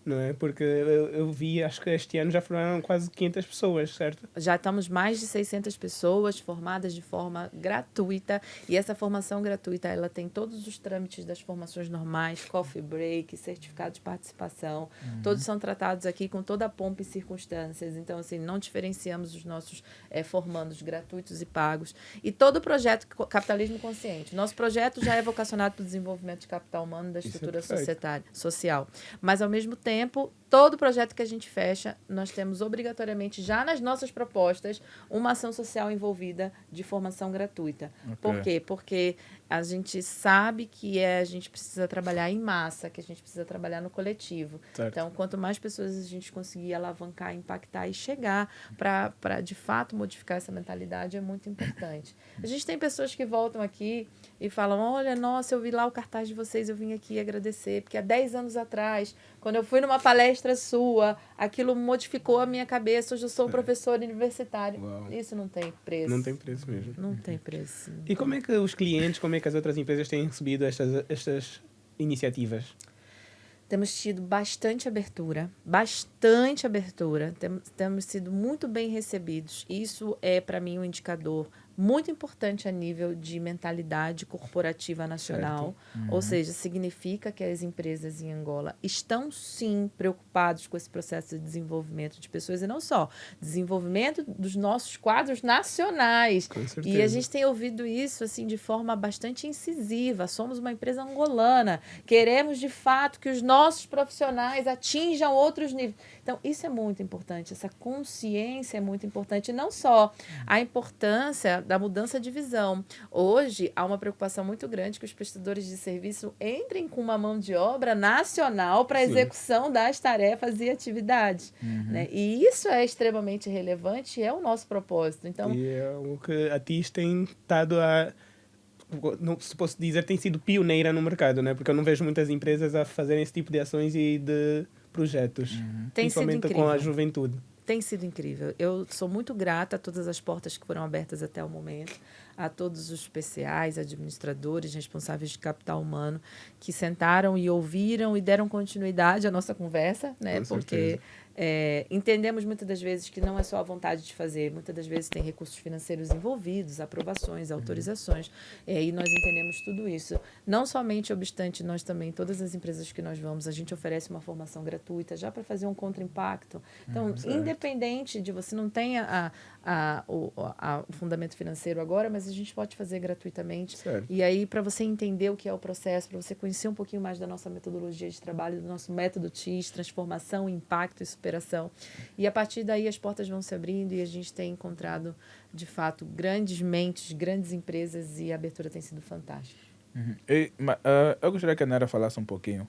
Não é? Porque eu vi, acho que este ano já formaram quase 500 pessoas, certo? Já estamos mais de 600 pessoas formadas de forma gratuita. E essa formação gratuita, ela tem todos os trâmites das formações normais, coffee break, certificado de participação. Todos são tratados aqui com toda a pompa e circunstâncias. Então, assim, não diferenciamos os nossos formandos gratuitos e pagos. E todo o projeto Capitalismo Consciente. Nosso projeto já é vocacionado para o desenvolvimento de capital humano da estrutura social. Mas, ao mesmo tempo, todo projeto que a gente fecha, nós temos obrigatoriamente, já nas nossas propostas, uma ação social envolvida de formação gratuita. Por quê? Porque a gente sabe que a gente precisa trabalhar em massa, que a gente precisa trabalhar no coletivo. Certo. Então, quanto mais pessoas a gente conseguir alavancar, impactar e chegar para, de fato, modificar essa mentalidade, é muito importante. A gente tem pessoas que voltam aqui e falam, olha, nossa, eu vi lá o cartaz de vocês, eu vim aqui agradecer, porque há 10 anos atrás, quando eu fui numa palestra sua, aquilo modificou a minha cabeça, hoje eu sou professor universitário. Uau. Isso não tem preço. Não tem preço mesmo. Não tem preço. E como é que os clientes, como é que as outras empresas têm recebido estas iniciativas? Temos tido bastante abertura. Temos sido muito bem recebidos. Isso é, para mim, um indicador muito importante a nível de mentalidade corporativa nacional. Ou seja, significa que as empresas em Angola estão, sim, preocupadas com esse processo de desenvolvimento de pessoas e não só. Desenvolvimento dos nossos quadros nacionais. Com certeza. E a gente tem ouvido isso assim, de forma bastante incisiva. Somos uma empresa angolana. Queremos, de fato, que os nossos profissionais atinjam outros níveis. Então, isso é muito importante. Essa consciência é muito importante. Não só a importância da mudança de visão. Hoje, há uma preocupação muito grande que os prestadores de serviço entrem com uma mão de obra nacional para a execução das tarefas e atividades. Né? E isso é extremamente relevante e é o nosso propósito. Então, E é o que a TIS tem estado não se posso dizer, tem sido pioneira no mercado, né? Porque eu não vejo muitas empresas a fazerem esse tipo de ações e de projetos. Tem sido Principalmente incrível. com a juventude. Tem sido incrível. Eu sou muito grata a todas as portas que foram abertas até o momento, a todos os PCAs, administradores, responsáveis de capital humano, que sentaram e ouviram e deram continuidade à nossa conversa, né? Com Porque Entendemos muitas das vezes que não é só a vontade de fazer, muitas das vezes tem recursos financeiros envolvidos, aprovações, autorizações, e nós entendemos tudo isso. Não somente obstante, nós também, todas as empresas que nós vamos, a gente oferece uma formação gratuita já para fazer um contra-impacto. Então, independente de você não tenha o fundamento financeiro agora, mas a gente pode fazer gratuitamente. Certo. E aí, para você entender o que é o processo, para você conhecer um pouquinho mais da nossa metodologia de trabalho, do nosso método TIS, transformação, impacto e superação. E a partir daí as portas vão se abrindo e a gente tem encontrado, de fato, grandes mentes, grandes empresas e a abertura tem sido fantástica. Eu gostaria que a Nara falasse um pouquinho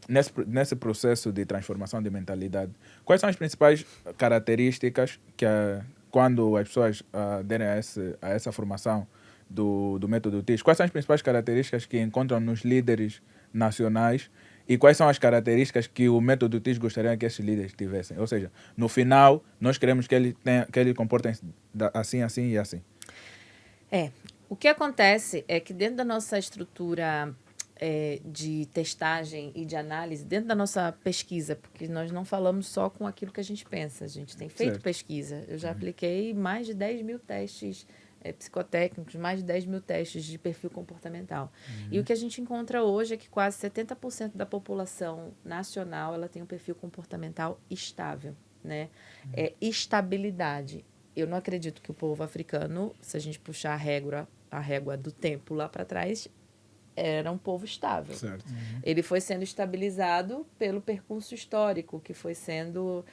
nesse processo de transformação de mentalidade. Quais são as principais características que quando as pessoas aderem a essa formação do método TIS, quais são as principais características que encontram nos líderes nacionais e quais são as características que o método TIS gostaria que esses líderes tivessem? Ou seja, no final, nós queremos que ele comportem assim, assim e assim. O que acontece é que dentro da nossa estrutura de testagem e de análise, dentro da nossa pesquisa, porque nós não falamos só com aquilo que a gente pensa, a gente tem feito pesquisa. Eu já apliquei mais de 10 mil testes psicotécnicos, mais de 10 mil testes de perfil comportamental. E o que a gente encontra hoje é que quase 70% da população nacional ela tem um perfil comportamental estável, né? Estabilidade. Eu não acredito que o povo africano, se a gente puxar a régua do tempo lá para trás, era um povo estável. Certo. Ele foi sendo estabilizado pelo percurso histórico que foi sendo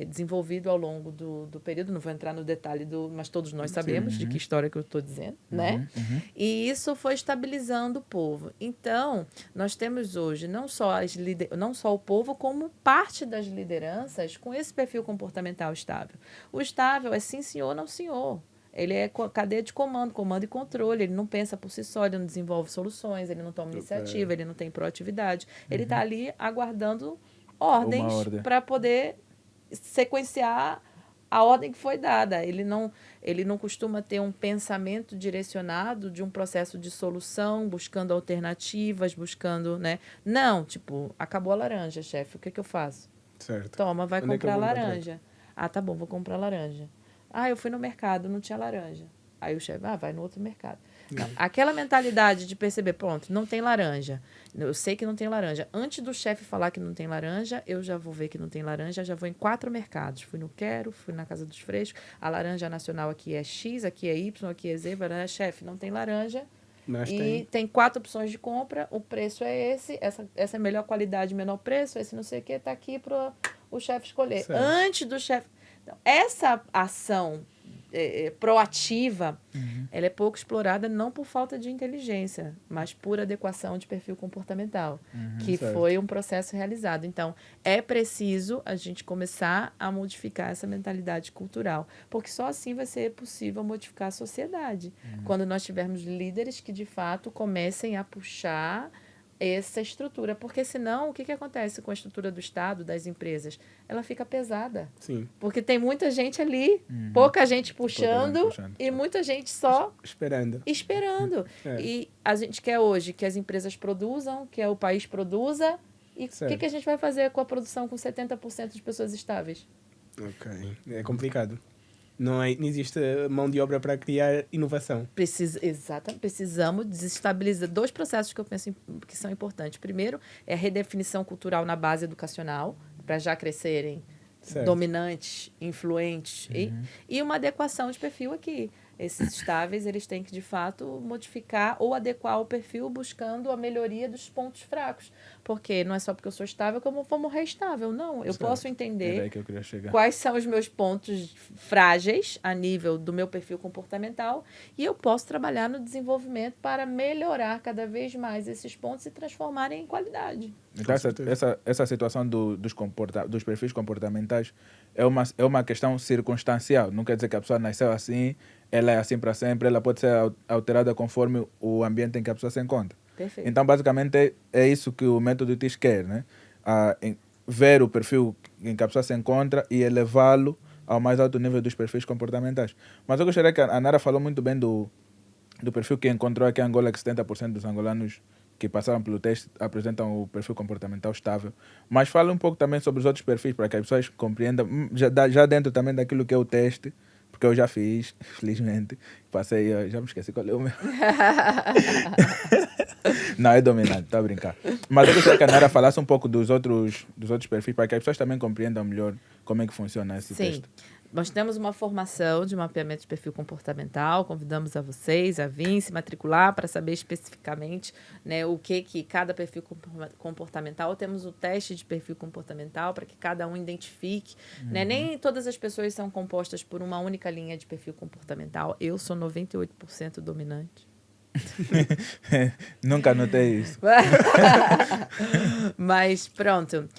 desenvolvido ao longo do período. Não vou entrar no detalhe, mas todos nós sabemos de que história que eu estou dizendo, né? E isso foi estabilizando o povo. Então, nós temos hoje não só o povo, como parte das lideranças com esse perfil comportamental estável. O estável é sim, senhor, não, senhor. Ele é cadeia de comando e controle. Ele não pensa por si só, ele não desenvolve soluções, ele não toma iniciativa, ele não tem proatividade. Ele está ali aguardando ordens para poder sequenciar a ordem que foi dada. Ele não costuma ter um pensamento direcionado de um processo de solução, buscando alternativas, buscando, né? Não, tipo, acabou a laranja, chefe, o que eu faço? Certo. Toma, vai comprar laranja. Ah, tá bom, vou comprar laranja. Ah, eu fui no mercado, não tinha laranja. Aí o chefe, vai no outro mercado. Não, aquela mentalidade de perceber, pronto, não tem laranja. Eu sei que não tem laranja. Antes do chefe falar que não tem laranja, eu já vou ver que não tem laranja, já vou em 4 mercados. Fui no Quero, fui na Casa dos Frescos, a laranja nacional aqui é X, aqui é Y, aqui é Z, chefe, não tem laranja. Mas tem 4 opções de compra, o preço é esse, essa é a melhor qualidade, menor preço, esse não sei o que, está aqui para o chefe escolher. Certo. Antes do chefe... Então, essa ação proativa, ela é pouco explorada não por falta de inteligência, mas por adequação de perfil comportamental, que foi um processo realizado. Então, é preciso a gente começar a modificar essa mentalidade cultural, porque só assim vai ser possível modificar a sociedade. Quando nós tivermos líderes que, de fato, comecem a puxar essa estrutura, porque senão o que acontece com a estrutura do Estado, das empresas? Ela fica pesada. Sim. Porque tem muita gente ali, pouca gente puxando e muita gente só esperando. E a gente quer hoje que as empresas produzam, que o país produza, e o que a gente vai fazer com a produção com 70% de pessoas estáveis? Ok, é complicado. Não existe mão de obra para criar inovação. Exatamente. Precisamos desestabilizar 2 processos que eu penso que são importantes. Primeiro, é a redefinição cultural na base educacional, para já crescerem dominantes, influentes, e uma adequação de perfil aqui. Esses estáveis, eles têm que, de fato, modificar ou adequar o perfil buscando a melhoria dos pontos fracos. Porque não é só porque eu sou estável que eu vou morrer estável. Não, eu posso entender quais são os meus pontos frágeis a nível do meu perfil comportamental e eu posso trabalhar no desenvolvimento para melhorar cada vez mais esses pontos e transformarem em qualidade. Então, essa situação dos perfis comportamentais é uma questão circunstancial. Não quer dizer que a pessoa nasceu assim, ela é assim para sempre, ela pode ser alterada conforme o ambiente em que a pessoa se encontra. Perfeito. Então, basicamente, é isso que o método TIS quer, né? Ver o perfil em que a pessoa se encontra e elevá-lo ao mais alto nível dos perfis comportamentais. Mas eu gostaria que a Nara falou muito bem do perfil que encontrou aqui em Angola, que 70% dos angolanos que passaram pelo teste apresentam o perfil comportamental estável. Mas fala um pouco também sobre os outros perfis, para que as pessoas compreendam, já dentro também daquilo que é o teste, porque eu já fiz, felizmente. Passei, já me esqueci qual é o meu. Não, é dominante, estou a brincar. Mas eu gostaria que a Nara falasse um pouco dos outros perfis, para que as pessoas também compreendam melhor como é que funciona esse teste. Nós temos uma formação de mapeamento de perfil comportamental, convidamos a vocês a vir se matricular para saber especificamente, né, o que cada perfil comportamental. Temos o teste de perfil comportamental para que cada um identifique. Né? Nem todas as pessoas são compostas por uma única linha de perfil comportamental. Eu sou 98% dominante. Nunca notei isso. Mas pronto,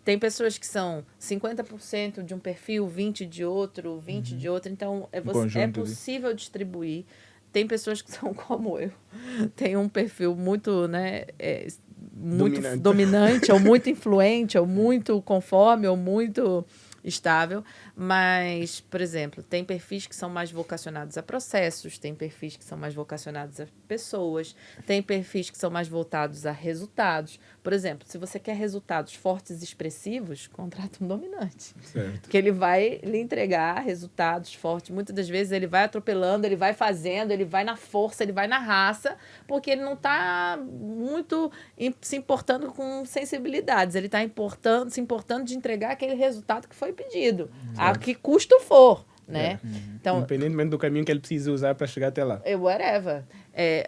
tem pessoas que são 50% de um perfil, 20% de outro, 20% de outro, então é possível distribuir. Tem pessoas que são como eu, tem um perfil muito, né, muito dominante, ou muito influente, ou muito conforme, ou muito estável, mas, por exemplo, tem perfis que são mais vocacionados a processos, tem perfis que são mais vocacionados a pessoas, tem perfis que são mais voltados a resultados. Por exemplo, se você quer resultados fortes e expressivos, contrata um dominante. Certo. Que ele vai lhe entregar resultados fortes. Muitas das vezes ele vai atropelando, ele vai fazendo, ele vai na força, ele vai na raça, porque ele não está muito se importando com sensibilidades. Ele está se importando de entregar aquele resultado que foi pedido, a que custo for. Né? Então, independentemente do caminho que ele precisa usar para chegar até lá. Whatever.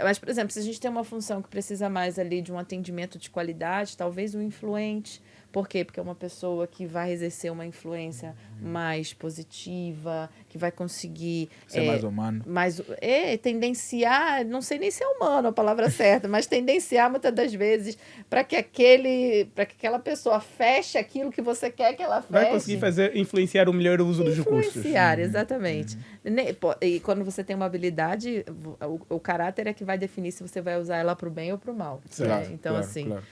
Mas, por exemplo, se a gente tem uma função que precisa mais ali de um atendimento de qualidade, talvez o influente. Por quê? Porque é uma pessoa que vai exercer uma influência mais positiva, que vai conseguir... Ser mais humano. Tendenciar, não sei nem se é humano a palavra certa, mas tendenciar muitas das vezes para que aquela pessoa feche aquilo que você quer que ela feche. Vai conseguir influenciar o melhor uso dos recursos. Influenciar, exatamente. E quando você tem uma habilidade, o caráter é que vai definir se você vai usar ela para o bem ou para o mal. Claro, né? Então, claro, assim... Claro.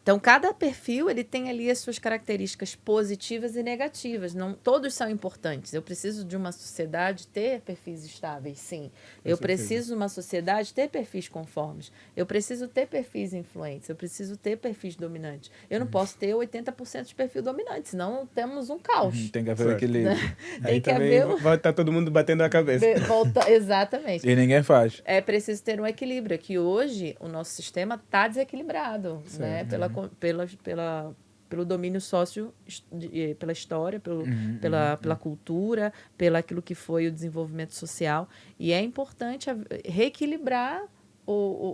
Então, cada perfil ele tem ali as suas características positivas e negativas. Não, todos são importantes. Eu preciso de uma sociedade ter perfis estáveis, sim. Eu preciso de uma sociedade ter perfis conformes. Eu preciso ter perfis influentes. Eu preciso ter perfis dominantes. Eu não posso ter 80% de perfil dominante, senão temos um caos. Tem que haver equilíbrio. Tem que haver... Vai estar todo mundo batendo a cabeça. Exatamente. E ninguém faz. É preciso ter um equilíbrio. Que hoje o nosso sistema está desequilibrado, né? Pelo domínio sócio, pela história, pela cultura, pelo aquilo que foi o desenvolvimento social. E é importante reequilibrar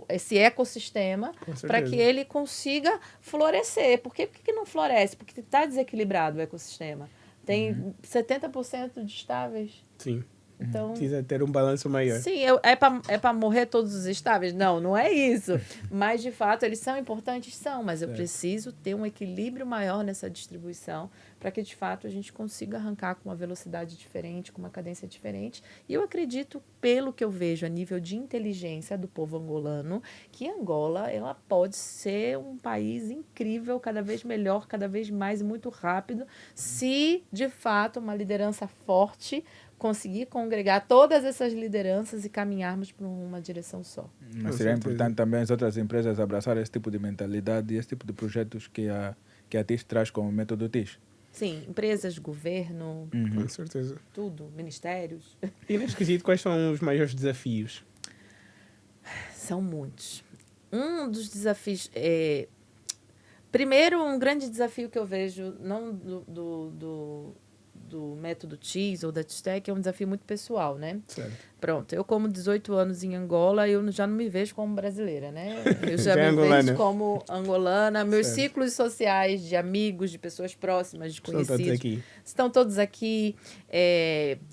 esse ecossistema para que ele consiga florescer. Por que não floresce? Porque está desequilibrado o ecossistema. Tem 70% de estáveis. Sim. Então, precisa ter um balanço maior. Sim, é para morrer todos os estáveis? Não é isso. Mas, de fato, eles são importantes? São, mas eu preciso ter um equilíbrio maior nessa distribuição para que, de fato, a gente consiga arrancar com uma velocidade diferente, com uma cadência diferente. E eu acredito, pelo que eu vejo a nível de inteligência do povo angolano, que Angola ela pode ser um país incrível, cada vez melhor, cada vez mais e muito rápido, se, de fato, uma liderança forte conseguir congregar todas essas lideranças e caminharmos para uma direção só. Mas seria importante também as outras empresas abraçarem esse tipo de mentalidade e esse tipo de projetos que a TIS traz como método TIS. Sim, empresas, governo, com certeza. Tudo, ministérios. E nesse quesito, quais são os maiores desafios? São muitos. Um dos desafios primeiro, um grande desafio que eu vejo, não do método TIS ou da TISTEC, é um desafio muito pessoal, né? Certo. Pronto, eu como 18 anos em Angola, eu já não me vejo como brasileira, né? Eu já Já me angolana. vejo como angolana. Meus Certo. ciclos sociais de amigos, de pessoas próximas, de conhecidos, estão todos aqui.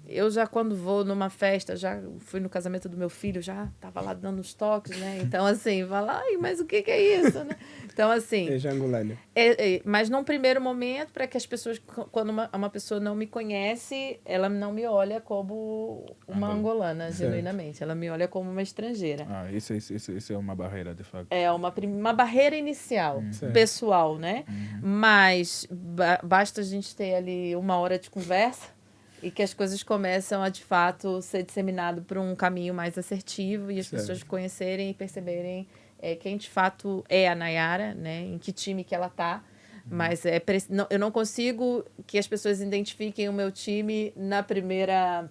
Eu já, quando vou numa festa, já fui no casamento do meu filho, já estava lá dando os toques, né? Então, assim, fala, ai, mas o que é isso, né? Então, assim... É já angolana. Mas num primeiro momento, para que as pessoas, quando uma pessoa não me conhece, ela não me olha como uma angolana, genuinamente. Ela me olha como uma estrangeira. Isso é uma barreira, de fato. É uma barreira inicial, pessoal, né? Mas basta a gente ter ali 1 hora de conversa e que as coisas começam a, de fato, ser disseminado por um caminho mais assertivo e as Certo. pessoas conhecerem e perceberem quem, de fato, é a Nayara, né? Em que time que ela tá. Mas eu não consigo que as pessoas identifiquem o meu time na primeira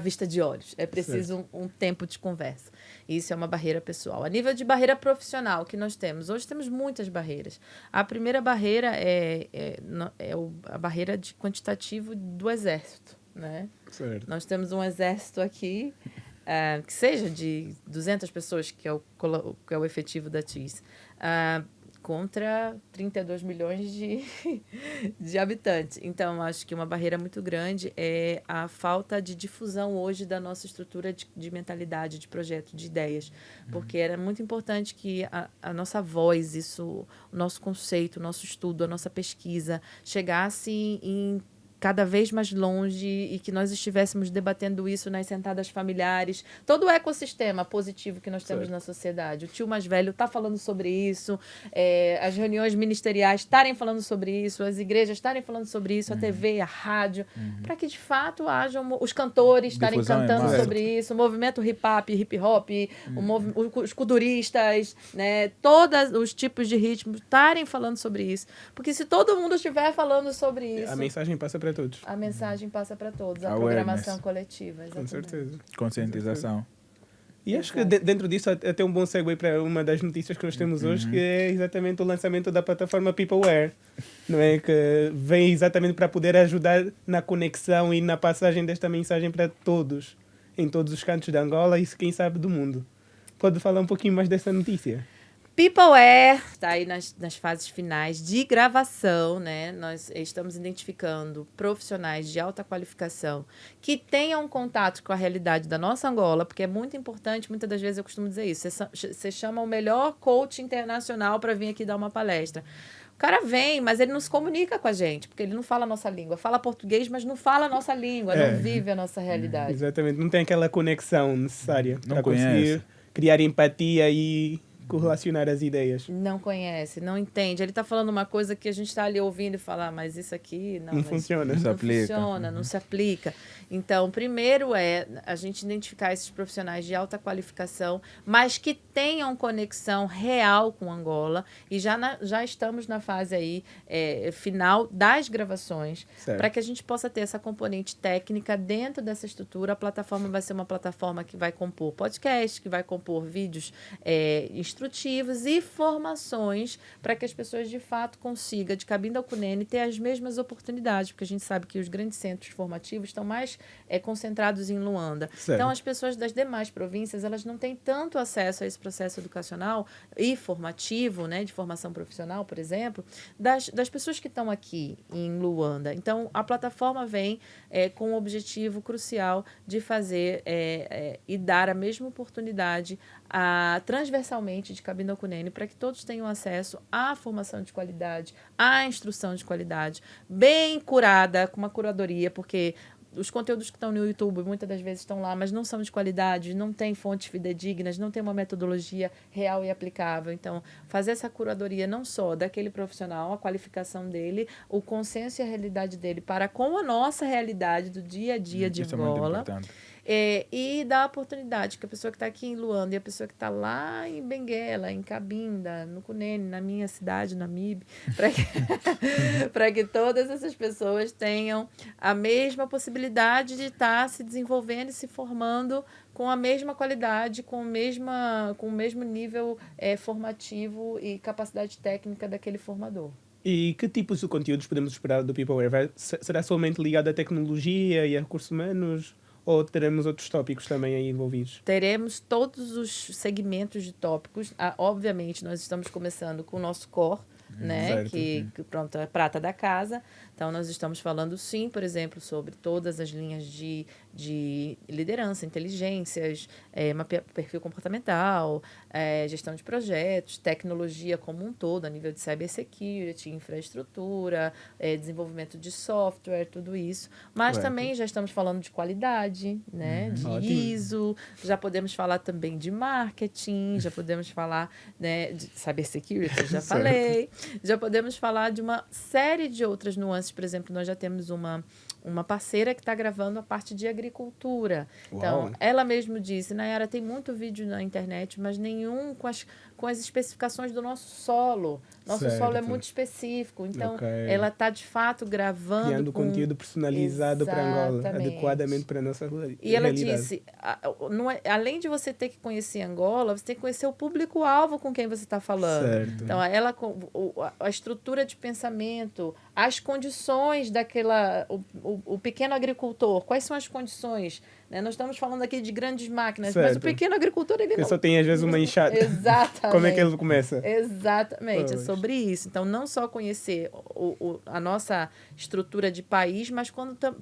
vista de olhos. É preciso um tempo de conversa. Isso é uma barreira pessoal. A nível de barreira profissional que nós temos, hoje temos muitas barreiras. A primeira barreira a barreira de quantitativo do exército, né? Certo. Nós temos um exército aqui, que seja de 200 pessoas, que é o efetivo da TIS, contra 32 milhões de habitantes. Então, acho que uma barreira muito grande é a falta de difusão hoje da nossa estrutura de mentalidade, de projeto, de ideias. Porque era muito importante que a nossa voz, o nosso conceito, o nosso estudo, a nossa pesquisa chegasse em cada vez mais longe e que nós estivéssemos debatendo isso nas sentadas familiares. Todo o ecossistema positivo que nós temos na sociedade. O tio mais velho está falando sobre isso, as reuniões ministeriais estarem falando sobre isso, as igrejas estarem falando sobre isso, a TV, a rádio, para que, de fato, hajam os cantores estarem Difusão cantando massa. sobre isso, o movimento hip-hop, os kuduristas, né, todos os tipos de ritmos estarem falando sobre isso. Porque se todo mundo estiver falando sobre isso... A mensagem passa para todos. A mensagem passa para todos, a Awareness. programação coletiva. Com Exatamente. certeza. Conscientização. E acho que dentro disso até um bom segue para uma das notícias que nós temos hoje, que é exatamente o lançamento da plataforma PeopleWare, não é? Que vem exatamente para poder ajudar na conexão e na passagem desta mensagem para todos, em todos os cantos de Angola e quem sabe do mundo. Pode falar um pouquinho mais dessa notícia? PeopleWare está aí nas fases finais de gravação, né? Nós estamos identificando profissionais de alta qualificação que tenham contato com a realidade da nossa Angola, porque é muito importante, muitas das vezes eu costumo dizer isso, você chama o melhor coach internacional para vir aqui dar uma palestra. O cara vem, mas ele não se comunica com a gente, porque ele não fala a nossa língua. Fala português, mas não fala a nossa língua, não vive a nossa realidade. Exatamente, não tem aquela conexão necessária Não para conseguir criar empatia e correlacionar as ideias. Não conhece, não entende. Ele está falando uma coisa que a gente está ali ouvindo e fala, mas isso aqui Não funciona. Não se Não aplica. funciona, não se aplica. Então, primeiro é a gente identificar esses profissionais de alta qualificação, mas que tenham conexão real com Angola. E já estamos na fase aí final das gravações, para que a gente possa ter essa componente técnica dentro dessa estrutura. A plataforma vai ser uma plataforma que vai compor podcast, que vai compor vídeos instrutivos e formações para que as pessoas, de fato, consigam, de Cabinda ao Cunene, ter as mesmas oportunidades, porque a gente sabe que os grandes centros formativos estão mais concentrados em Luanda. Certo. Então, as pessoas das demais províncias, elas não têm tanto acesso a esse processo educacional e formativo, né, de formação profissional, por exemplo, das pessoas que estão aqui em Luanda. Então, a plataforma vem com o objetivo crucial de fazer e dar a mesma oportunidade transversalmente de Cabinda ao Cunene, para que todos tenham acesso à formação de qualidade, à instrução de qualidade, bem curada, com uma curadoria, porque os conteúdos que estão no YouTube muitas das vezes estão lá, mas não são de qualidade, não tem fontes fidedignas, não tem uma metodologia real e aplicável. Então, fazer essa curadoria não só daquele profissional, a qualificação dele, o consenso e a realidade dele para com a nossa realidade do dia a dia de Isso é muito Angola. importante. E dar a oportunidade que a pessoa que está aqui em Luanda e a pessoa que está lá em Benguela, em Cabinda, no Cunene, na minha cidade, na MIB, para que todas essas pessoas tenham a mesma possibilidade de estar se desenvolvendo e se formando com a mesma qualidade, com o mesmo nível formativo e capacidade técnica daquele formador. E que tipos de conteúdos podemos esperar do PeopleWare? Será somente ligado à tecnologia e a recursos humanos? Ou teremos outros tópicos também aí envolvidos? Teremos todos os segmentos de tópicos. Obviamente, nós estamos começando com o nosso core, né? Certo. Que pronto, é a prata da casa. Então, nós estamos falando, sim, por exemplo, sobre todas as linhas de liderança, inteligências, perfil comportamental, gestão de projetos, tecnologia como um todo, a nível de cybersecurity, infraestrutura, desenvolvimento de software, tudo isso. Mas Correto. também já estamos falando de qualidade, né? De Ótimo. ISO, já podemos falar também de marketing, já podemos falar, né, de cybersecurity, eu já falei. já podemos falar de uma série de outras nuances. Por exemplo, nós já temos uma parceira que está gravando a parte de agricultura. Uau. Então, ela mesmo disse, Nayara, tem muito vídeo na internet, mas nenhum com as especificações do nosso solo. Nosso solo é muito específico. Então, ela está, de fato, gravando... Criando conteúdo personalizado para Angola, Exatamente. adequadamente para a nossa realidade. E ela disse, além de você ter que conhecer Angola, você tem que conhecer o público-alvo com quem você está falando. Certo. Então, a estrutura de pensamento, as condições daquela... O pequeno agricultor, quais são as condições? Né? Nós estamos falando aqui de grandes máquinas, mas o pequeno agricultor, ele não... só tem, às vezes, uma enxada. Exatamente. Como é que ele começa? Exatamente, é sobre isso. Então, não só conhecer a nossa estrutura de país, mas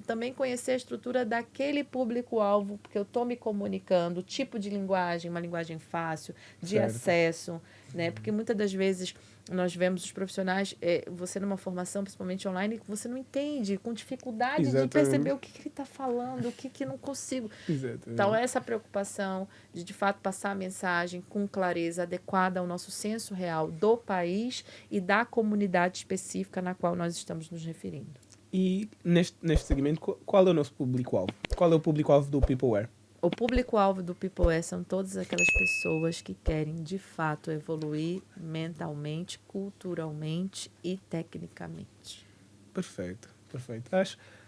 também conhecer a estrutura daquele público-alvo, porque eu estou me comunicando, o tipo de linguagem, uma linguagem fácil, de acesso, né? Porque muitas das vezes nós vemos os profissionais, você numa formação, principalmente online, que você não entende, com dificuldade de perceber o que ele está falando, o que não consigo. Exatamente. Então, essa preocupação de fato, passar a mensagem com clareza, adequada ao nosso senso real do país e da comunidade específica na qual nós estamos nos referindo. E neste segmento, qual é o nosso público-alvo? Qual é o público-alvo do Peopleware? O público-alvo do Peopleware são todas aquelas pessoas que querem, de fato, evoluir mentalmente, culturalmente e tecnicamente. Perfeito.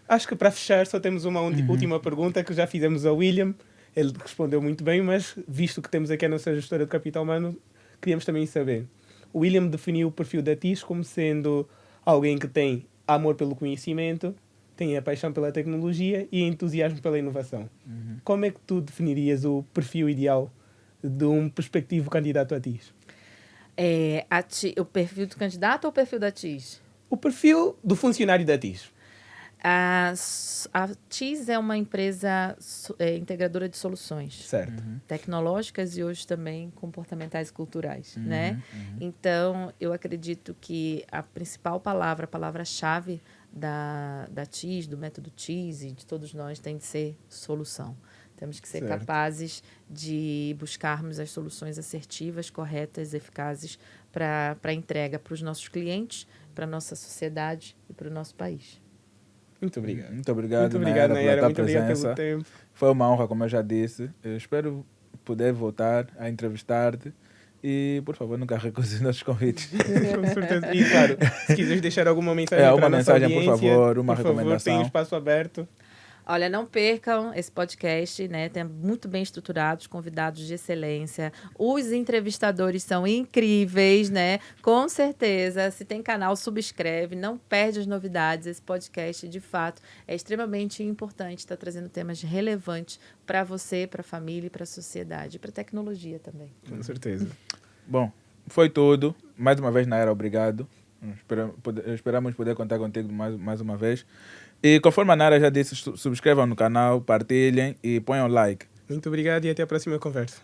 Acho que para fechar só temos uma última pergunta que já fizemos ao William. Ele respondeu muito bem, mas visto que temos aqui a nossa gestora de capital humano, queríamos também saber. O William definiu o perfil da TIS como sendo alguém que tem amor pelo conhecimento, tem a paixão pela tecnologia e entusiasmo pela inovação. Como é que tu definirias o perfil ideal de um prospectivo candidato a TIS? O perfil do candidato ou o perfil da TIS? O perfil do funcionário da TIS. A TIS é uma empresa integradora de soluções tecnológicas e hoje também comportamentais e culturais, né? Então, eu acredito que a principal palavra, a palavra-chave da TIS, do método TIS e de todos nós tem de ser solução. Temos que ser capazes de buscarmos as soluções assertivas, corretas, eficazes para a entrega para os nossos clientes, para a nossa sociedade e para o nosso país. Muito obrigado. Muito obrigado, Nayara, pela tua muito obrigado presença. pelo tempo. Foi uma honra, como eu já disse. Eu espero poder voltar a entrevistar-te e, por favor, nunca recuse os nossos convites. Com certeza. E, claro, se quiseres deixar alguma mensagem para uma a nossa mensagem, audiência, por favor, uma por favor, recomendação. tem espaço aberto. Olha, não percam esse podcast, né? Tem muito bem estruturados, convidados de excelência. Os entrevistadores são incríveis, né? Com certeza, se tem canal, subscreve, não perde as novidades. Esse podcast, de fato, é extremamente importante, está trazendo temas relevantes para você, para a família, para a sociedade, para a tecnologia também. Com certeza. Bom, foi tudo. Mais uma vez, Nayara, obrigado. Esperamos poder contar contigo mais uma vez. E conforme a Nayara já disse, subscrevam no canal, partilhem e ponham like. Muito obrigado e até a próxima conversa.